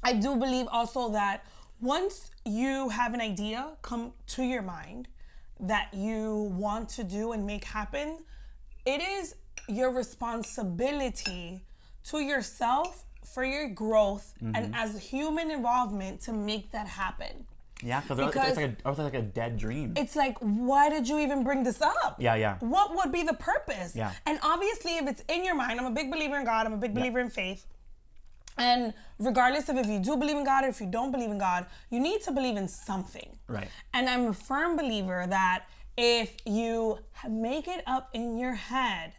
I do believe also that once you have an idea come to your mind that you want to do and make happen, it is your responsibility to yourself for your growth and as human involvement to make that happen. Yeah, because it's like a dead dream. It's like, why did you even bring this up? Yeah. What would be the purpose? Yeah. And obviously, if it's in your mind, I'm a big believer in God, I'm a big believer in faith. And regardless of if you do believe in God or if you don't believe in God, you need to believe in something. Right. And I'm a firm believer that if you make it up in your head,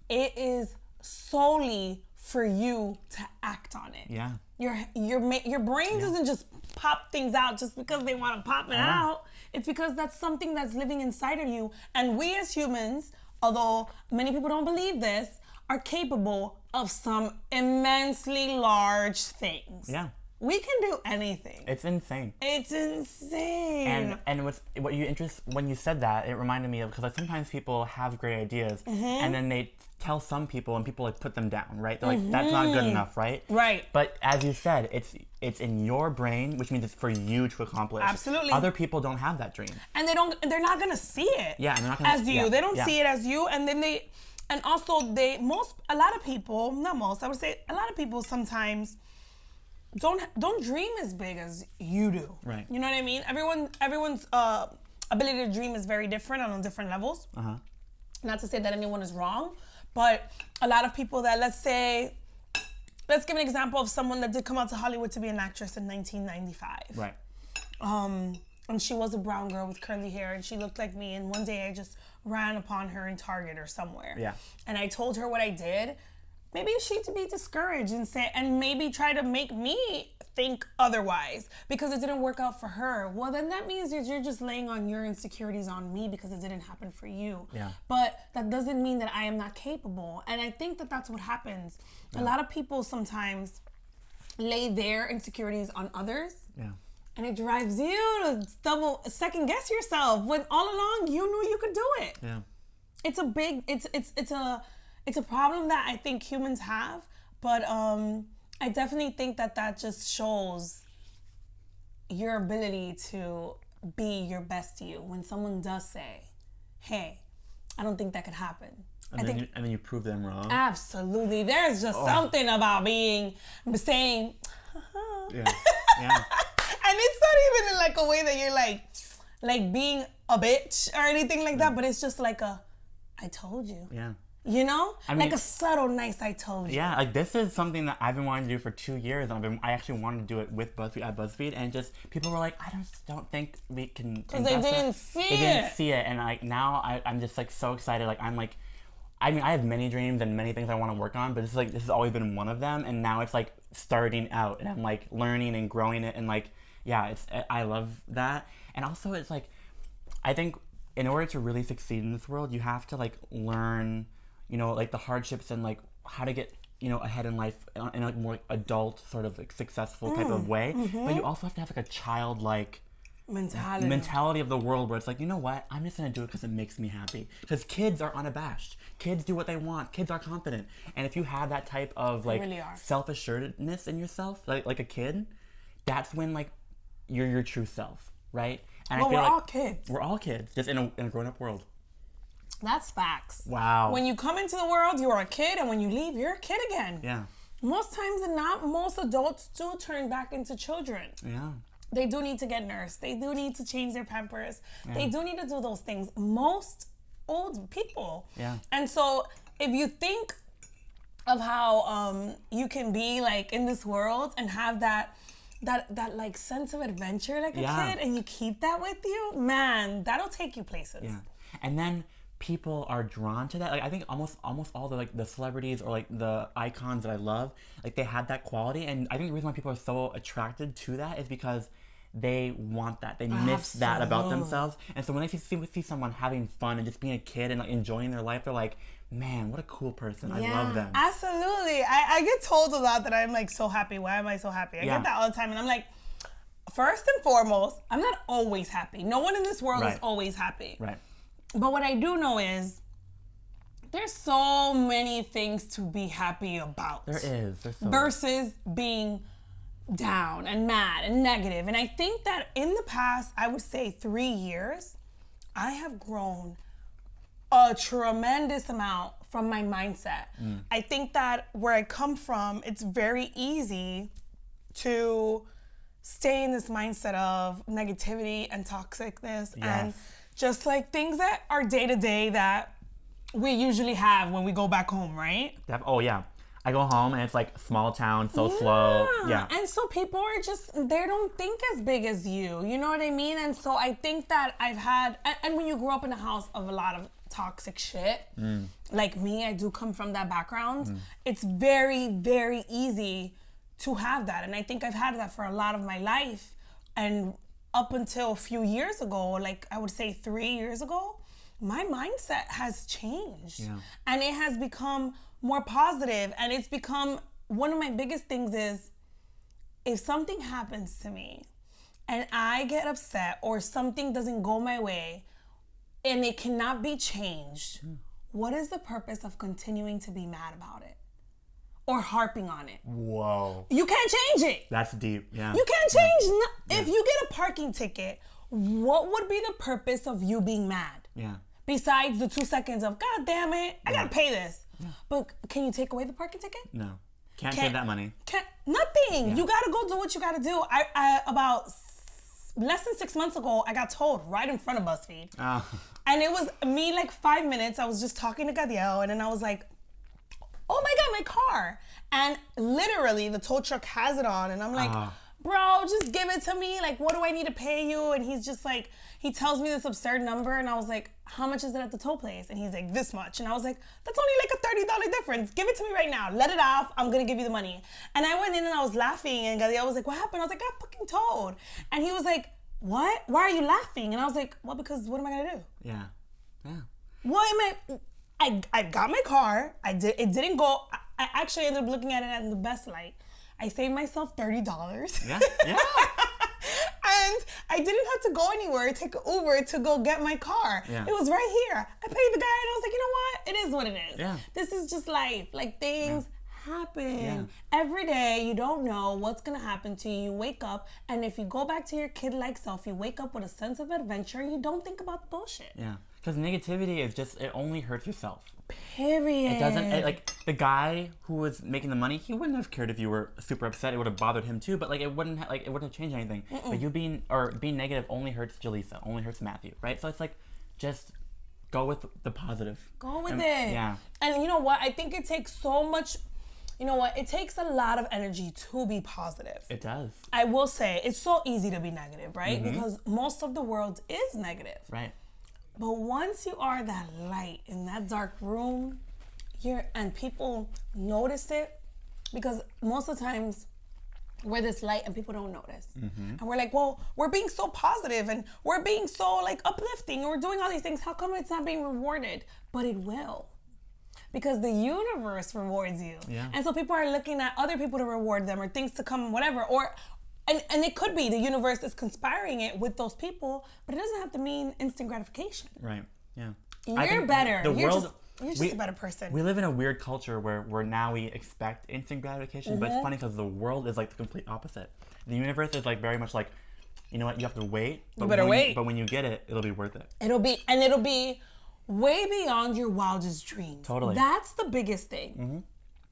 it is solely for you to act on it. Yeah. Your brain doesn't just pop things out just because they want to pop it out. It's because that's something that's living inside of you. And we as humans, although many people don't believe this, are capable of some immensely large things. Yeah. We can do anything. It's insane. It's insane. And when you said that, it reminded me of, because sometimes people have great ideas and then they tell some people and people like put them down, right? They're like, that's not good enough, right? Right. But as you said, it's in your brain, which means it's for you to accomplish. Absolutely. Other people don't have that dream. And they're not gonna see it. Yeah, and they're not gonna as you. Yeah, they don't see it as you, and then a lot of people, not most, I would say a lot of people sometimes don't dream as big as you do. Right. You know what I mean? Everyone's ability to dream is very different on different levels. Not to say that anyone is wrong, but a lot of people that, let's give an example of someone that did come out to Hollywood to be an actress in 1995. Right. And she was a brown girl with curly hair, and she looked like me, and one day I just ran upon her in Target or somewhere. Yeah. And I told her what I did. Maybe she'd be discouraged and maybe try to make me think otherwise because it didn't work out for her. Well, then that means you're just laying on your insecurities on me because it didn't happen for you. Yeah. But that doesn't mean that I am not capable. And I think that that's what happens. Yeah. A lot of people sometimes lay their insecurities on others. Yeah. And it drives you to second guess yourself when all along you knew you could do it. Yeah. It's a problem that I think humans have, but I definitely think that just shows your ability to be your best you when someone does say, hey, I don't think that could happen. And then you prove them wrong. Absolutely. There's just something about saying, yeah. And it's not even in like a way that you're like being a bitch or anything like that, but it's just like a, I told you. Yeah. You know? I mean, like a subtle, nice I told you. Yeah, like this is something that I've been wanting to do for 2 years. And I actually wanted to do it with BuzzFeed at BuzzFeed. And just people were like, I just don't think we can. Because they didn't see it. They didn't see it. And like now I'm just like so excited. Like I'm like, I mean, I have many dreams and many things I want to work on, but this has always been one of them. And now it's like starting out and I'm like learning and growing it. And like, yeah, I love that. And also it's like, I think in order to really succeed in this world, you have to like learn, you know, like the hardships and like how to get, you know, ahead in life in a more adult sort of like successful type of way. But you also have to have like a childlike mentality of the world where it's like, you know what, I'm just gonna do it because it makes me happy. Because kids are unabashed. Kids do what they want. Kids are confident. And if you have that type of like really self-assuredness in yourself, like a kid, that's when like you're your true self, right? And well, I feel we're like all kids. We're all kids, just in a grown-up world. That's facts. Wow. When you come into the world, you're a kid, and when you leave, you're a kid again. Yeah. Most times than not, most adults do turn back into children. Yeah. They do need to get nursed. They do need to change their pampers. Yeah. They do need to do those things. Most old people. Yeah. And so if you think of how you can be like in this world and have that like sense of adventure like a kid, and you keep that with you, man, that'll take you places. Yeah. And then people are drawn to that. Like I think almost all the like the celebrities or like the icons that I love, like they had that quality. And I think the reason why people are so attracted to that is because they want that. They miss that about themselves. And so when they see someone having fun and just being a kid and like enjoying their life, they're like, man, what a cool person. I love them. Absolutely. I get told a lot that I'm like so happy. Why am I so happy? I get that all the time. And I'm like, first and foremost, I'm not always happy. No one in this world is always happy. Right. But what I do know is there's so many things to be happy about. There is. Versus being down and mad and negative. And I think that in the past, I would say 3 years, I have grown a tremendous amount from my mindset. I think that where I come from, it's very easy to stay in this mindset of negativity and toxicness and just like things that are day to day that we usually have when we go back home, right? Oh yeah. I go home and it's like small town, so slow. Yeah. And so people are just, they don't think as big as you. You know what I mean? And so I think that I've had, and when you grow up in a house of a lot of toxic shit, like me, I do come from that background. It's very, very easy to have that. And I think I've had that for a lot of my life. And up until a few years ago, like I would say 3 years ago, my mindset has changed. Yeah. And it has become more positive. And it's become, one of my biggest things is, if something happens to me and I get upset or something doesn't go my way and it cannot be changed, what is the purpose of continuing to be mad about it? Or harping on it. Whoa. You can't change it. That's deep, yeah. You can't change. If you get a parking ticket, what would be the purpose of you being mad? Yeah. Besides the 2 seconds of, God damn it, I gotta pay this. Yeah. But can you take away the parking ticket? No. Can't save that money. Nothing. Yeah. You gotta go do what you gotta do. I about less than 6 months ago, I got towed right in front of BuzzFeed. Oh. And it was me like 5 minutes. I was just talking to Gadiel and then I was like, oh my God, my car. And literally the tow truck has it on. And I'm like, bro, just give it to me. Like, what do I need to pay you? And he's just like, he tells me this absurd number. And I was like, how much is it at the tow place? And he's like, this much. And I was like, that's only like a $30 difference. Give it to me right now. Let it off. I'm going to give you the money. And I went in and I was laughing. And Gadiel was like, what happened? I was like, I got fucking towed. And he was like, what? Why are you laughing? And I was like, well, because what am I going to do? Yeah. Yeah. What am I got my car. It didn't go. I actually ended up looking at it in the best light. I saved myself $30. Yeah. Yeah. And I didn't have to go anywhere, take an Uber to go get my car. Yeah. It was right here. I paid the guy and I was like, you know what? It is what it is. Yeah. This is just life. Like things happen. Yeah. Every day you don't know what's gonna happen to you. You wake up and if you go back to your kid-like self, you wake up with a sense of adventure. You don't think about bullshit. Yeah. Because negativity is just, it only hurts yourself. Period. It doesn't, like, the guy who was making the money, he wouldn't have cared if you were super upset. It would have bothered him too, but, like, it wouldn't have changed anything. But you being negative only hurts Julissa, only hurts Matthew, right? So it's like, just go with the positive. Go with it. Yeah. And you know what? I think it takes so much, you know what? It takes a lot of energy to be positive. It does. I will say, it's so easy to be negative, right? Because most of the world is negative. Right. But once you are that light in that dark room, and people notice it, because most of the times we're this light and people don't notice. And we're like, well, we're being so positive and we're being so like uplifting and we're doing all these things. How come it's not being rewarded? But it will. Because the universe rewards you. Yeah. And so people are looking at other people to reward them or things to come, whatever. And it could be the universe is conspiring it with those people, but it doesn't have to mean instant gratification. Right. Yeah. You're better. You're just a better person. We live in a weird culture where now we expect instant gratification, but it's funny because the world is like the complete opposite. The universe is like very much like, you know what, you have to wait. But you better wait. But when you get it, it'll be worth it. It'll be way beyond your wildest dreams. Totally. That's the biggest thing.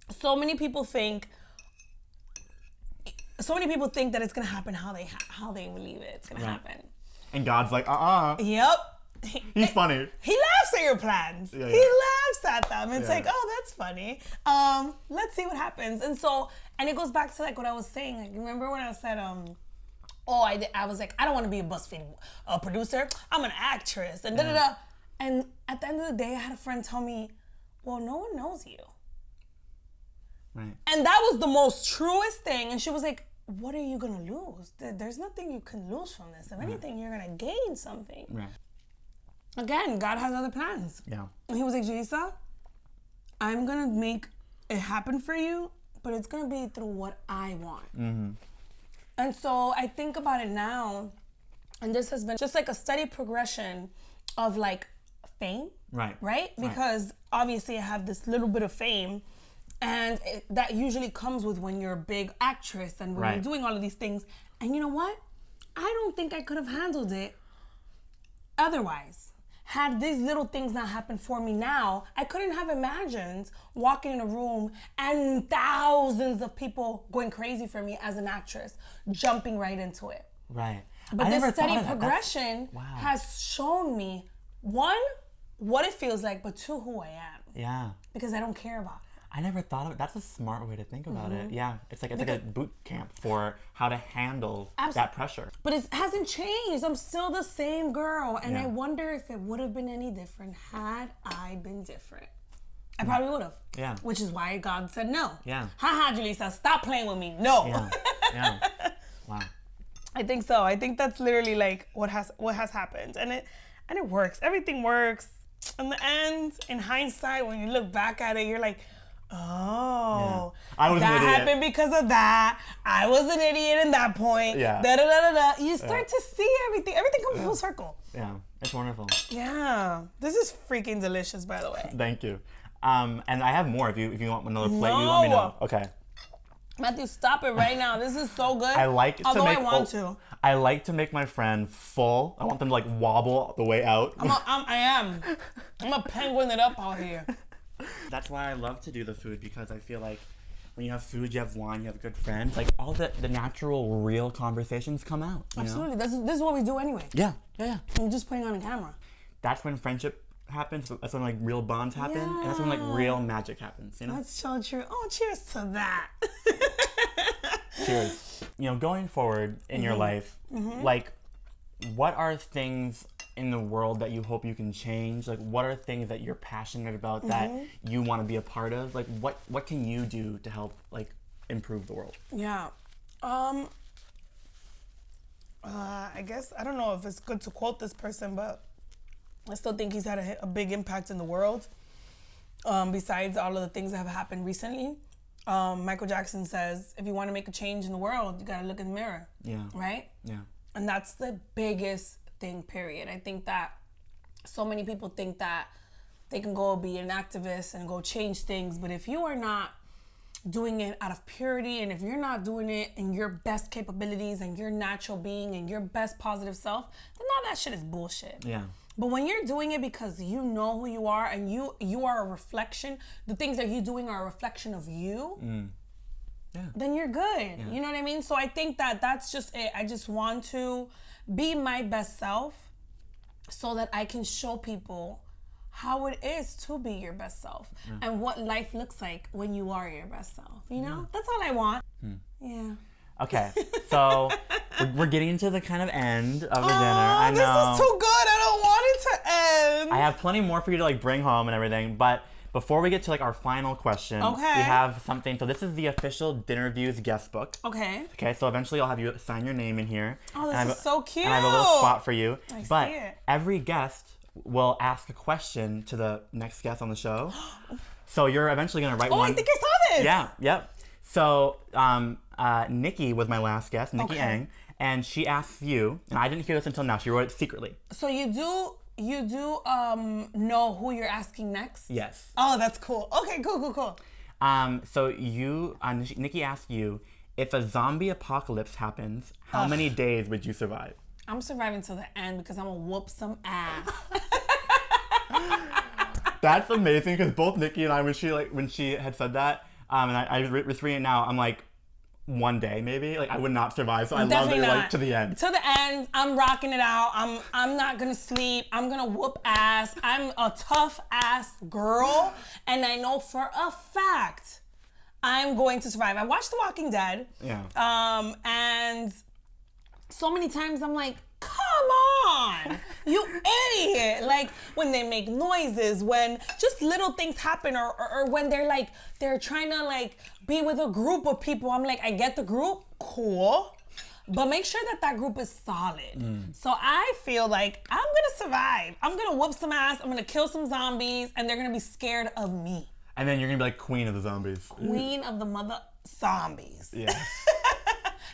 So many people think that it's gonna happen how they believe it's gonna happen. And God's like, Yep. He's funny. He laughs at your plans. Yeah. He laughs at them. It's like, oh, that's funny. Let's see what happens. And it goes back to like what I was saying. Like, remember when I said, I was like, I don't want to be a BuzzFeed producer. I'm an actress and da-da-da. And at the end of the day, I had a friend tell me, well, no one knows you. Right. And that was the most truest thing. And she was like, what are you going to lose? There's nothing you can lose from this. If anything, you're going to gain something. Right. Again, God has other plans. Yeah. And he was like, Julissa, I'm going to make it happen for you, but it's going to be through what I want. And so I think about it now, and this has been just like a steady progression of like fame. Right? Because obviously I have this little bit of fame, and that usually comes with when you're a big actress and when you're doing all of these things. And you know what? I don't think I could have handled it otherwise. Had these little things not happened for me now, I couldn't have imagined walking in a room and thousands of people going crazy for me as an actress, jumping right into it. Right. But this steady progression has shown me, one, what it feels like, but two, who I am. Yeah. Because I don't care about it. I never thought of it. That's a smart way to think about it. Yeah. It's like a boot camp for how to handle that pressure. But it hasn't changed. I'm still the same girl. And I wonder if it would have been any different had I been different. I probably would have. Yeah. Which is why God said no. Yeah. Haha, Julissa, stop playing with me. No. Yeah. Wow. I think so. I think that's literally like what has happened. And it works. Everything works. In the end, in hindsight, when you look back at it, you're like, oh, I was that an idiot. happened because of that. I was an idiot in that point. Yeah. Da, da, da, da, da. You start to see everything. Everything comes full circle. Yeah. It's wonderful. Yeah. This is freaking delicious, by the way. Thank you. And I have more if you want another plate. No. You let me know. Okay. Matthew, stop it right now. This is so good. I like to make my friend full. I want them to like wobble the way out. I'm a penguin it up out here. That's why I love to do the food, because I feel like when you have food, you have wine, you have good friends. Like all the natural, real conversations come out. Absolutely. This is what we do anyway. Yeah. I'm just putting on a camera. That's when friendship happens. That's when like real bonds happen, and that's when like real magic happens. You know. That's so true. Oh, cheers to that. Cheers. Going forward in your life, like, what are things in the world that you hope you can change? Like, what are things that you're passionate about that you want to be a part of? Like, what can you do to help, like, improve the world? Yeah. I guess, I don't know if it's good to quote this person, but I still think he's had a big impact in the world. Besides all of the things that have happened recently. Michael Jackson says, if you want to make a change in the world, you got to look in the mirror. Yeah. Right? Yeah. And that's the biggest thing, period. I think that so many people think that they can go be an activist and go change things, but if you are not doing it out of purity, and if you're not doing it in your best capabilities and your natural being and your best positive self, then all that shit is bullshit. Yeah. But when you're doing it because you know who you are and you are a reflection, the things that you're doing are a reflection of you, then you're good. Yeah. You know what I mean? So I think that that's just it. I just want to be my best self so that I can show people how it is to be your best self and what life looks like when you are your best self. You know? That's all I want. Yeah. Okay, so we're getting into the kind of end of the dinner. I know. This is too good. I don't want it to end. I have plenty more for you to like bring home and everything, but before we get to like our final question, we have something. So this is the official DinnerViews guest book. Okay. Okay, so eventually I'll have you sign your name in here. Oh, this is so cute. And I have a little spot for you. I but see it. Every guest will ask a question to the next guest on the show. So you're eventually gonna write one. Oh, I think I saw this. Yeah, yep. So Nikki was my last guest, Nikki Ang, and she asks you, and I didn't hear this until now. She wrote it secretly. So you do know who you're asking next? Yes. Oh, that's cool. Okay, cool. So Nikki asked you, if a zombie apocalypse happens, how many days would you survive? I'm surviving till the end because I'm gonna whoop some ass. That's amazing because both Nikki and I, when she had said that, and I was reading it now, I'm like, one day maybe, like I would not survive. So I love that you're like to the end. To the end, I'm rocking it out. I'm not gonna sleep. I'm gonna whoop ass. I'm a tough ass girl, and I know for a fact I'm going to survive. I watched The Walking Dead. Yeah. And so many times I'm like, come on, you idiot. Like when they make noises, when just little things happen, or when they're trying to like be with a group of people. I'm like, I get the group, cool, but make sure that group is solid. So I feel like I'm gonna survive. I'm gonna whoop some ass, I'm gonna kill some zombies, and they're gonna be scared of me. And then you're gonna be like queen of the zombies. Queen of the mother zombies. Yeah.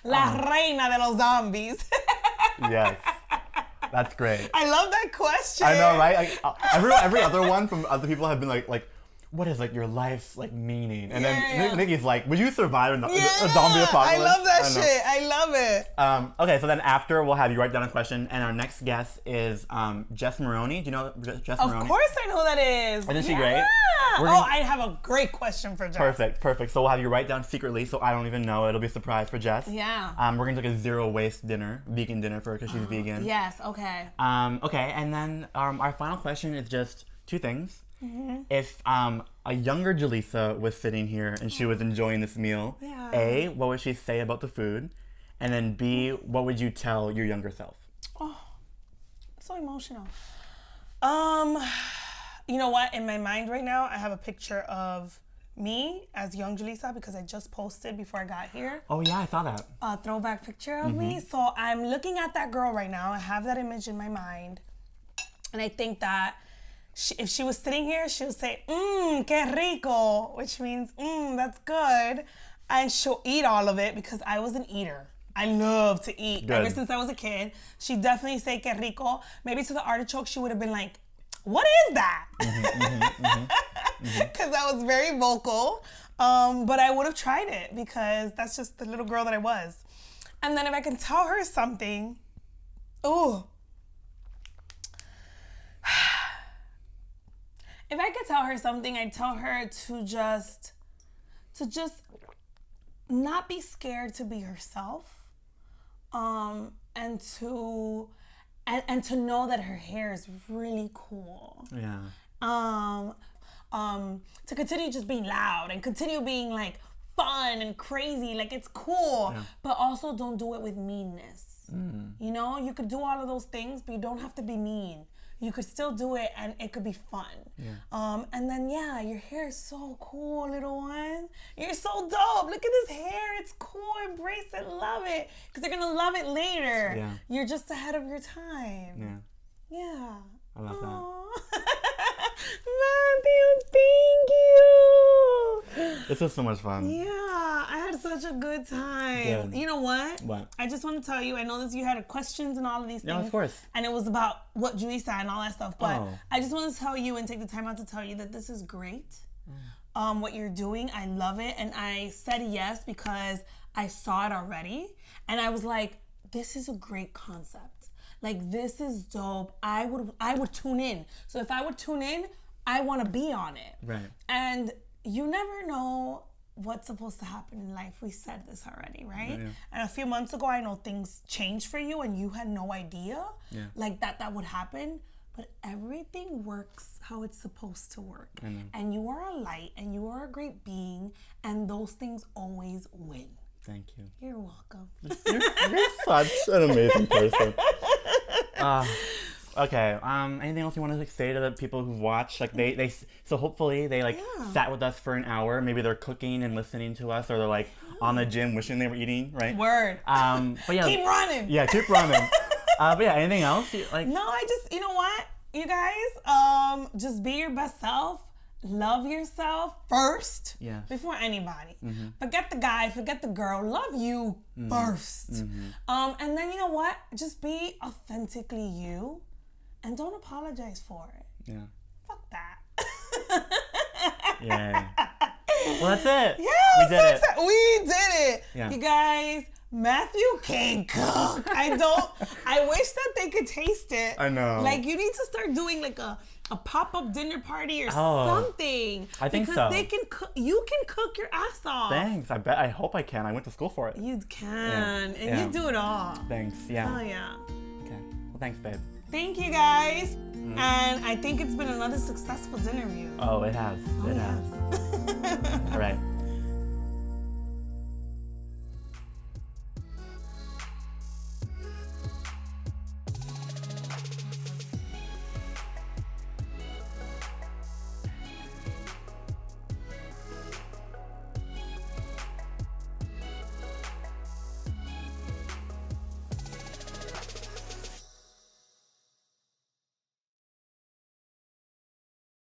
La reina de los zombies. Yes. That's great. I love that question. I know, right? Like, every other one from other people have been like, what is like your life's like meaning? And then Nikki's like, would you survive a zombie apocalypse? I love that shit. I love it. Okay, so then after we'll have you write down a question, and our next guest is Jess Maroney. Do you know Jess Maroney? Of course I know who that is. Isn't she great? I have a great question for Jess. Perfect. So we'll have you write down secretly, so I don't even know. It'll be a surprise for Jess. Yeah. We're gonna do like a zero waste dinner, vegan dinner for her because she's vegan. Yes. Okay. Okay, and then our final question is just two things. If a younger Julissa was sitting here and she was enjoying this meal, A, what would she say about the food? And then B, what would you tell your younger self? Oh, so emotional. You know what? In my mind right now, I have a picture of me as young Julissa because I just posted before I got here. Oh yeah, I saw that. A throwback picture of me. So I'm looking at that girl right now. I have that image in my mind. And I think that if she was sitting here, she would say, qué rico, which means, that's good. And she'll eat all of it because I was an eater. I love to eat. Good. Ever since I was a kid. She'd definitely say qué rico. Maybe to the artichoke, she would have been like, what is that? Because I was very vocal. But I would have tried it because that's just the little girl that I was. And then if I can tell her something, if I could tell her something, I'd tell her to just not be scared to be herself, and to know that her hair is really cool. Yeah. To continue just being loud and continue being like fun and crazy, like it's cool, but also don't do it with meanness. You know, you could do all of those things, but you don't have to be mean. You could still do it and it could be fun. Yeah. And then, your hair is so cool, little one. You're so dope. Look at this hair. It's cool. Embrace it. Love it. Because you're going to love it later. Yeah. You're just ahead of your time. Yeah. Yeah. I love that. Matthew, thank you. This was so much fun. Yeah, I had such a good time. Good. You know what? What? I just want to tell you, I know that you had questions and all of these things. No, of course. And it was about what Julissa and all that stuff. But I just want to tell you and take the time out to tell you that this is great. What you're doing, I love it. And I said yes because I saw it already. And I was like, this is a great concept. Like, this is dope. I would tune in. So if I would tune in, I want to be on it. Right. And you never know what's supposed to happen in life. We said this already, right? Yeah. And a few months ago, I know things changed for you and you had no idea like that would happen. But everything works how it's supposed to work. And you are a light and you are a great being, and those things always win. Thank you. You're welcome. You're such an amazing person. Okay. Anything else you want to say to the people who've watched? Like so hopefully they sat with us for an hour. Maybe they're cooking and listening to us, or they're like on the gym wishing they were eating. Right. Word. But yeah. Keep running. Yeah. Keep running. But yeah. Anything else? No, I just, you know what, you guys, just be your best self. Love yourself first before anybody. Forget the guy, forget the girl. Love you first. And then, you know what? Just be authentically you and don't apologize for it. Yeah. Fuck that. Yeah. Well, that's it. Yeah, we did it. We did it. Yeah. You guys, Matthew can't cook. I wish that they could taste it. I know. Like, you need to start doing like a pop-up dinner party or something. I think because so. They can cook. You can cook your ass off. Thanks. I hope I can. I went to school for it. You can. And you do it all. Thanks. Yeah. Oh, yeah. Okay. Well, thanks, babe. Thank you, guys. And I think it's been another successful dinner view. Oh, it has. It has. All right.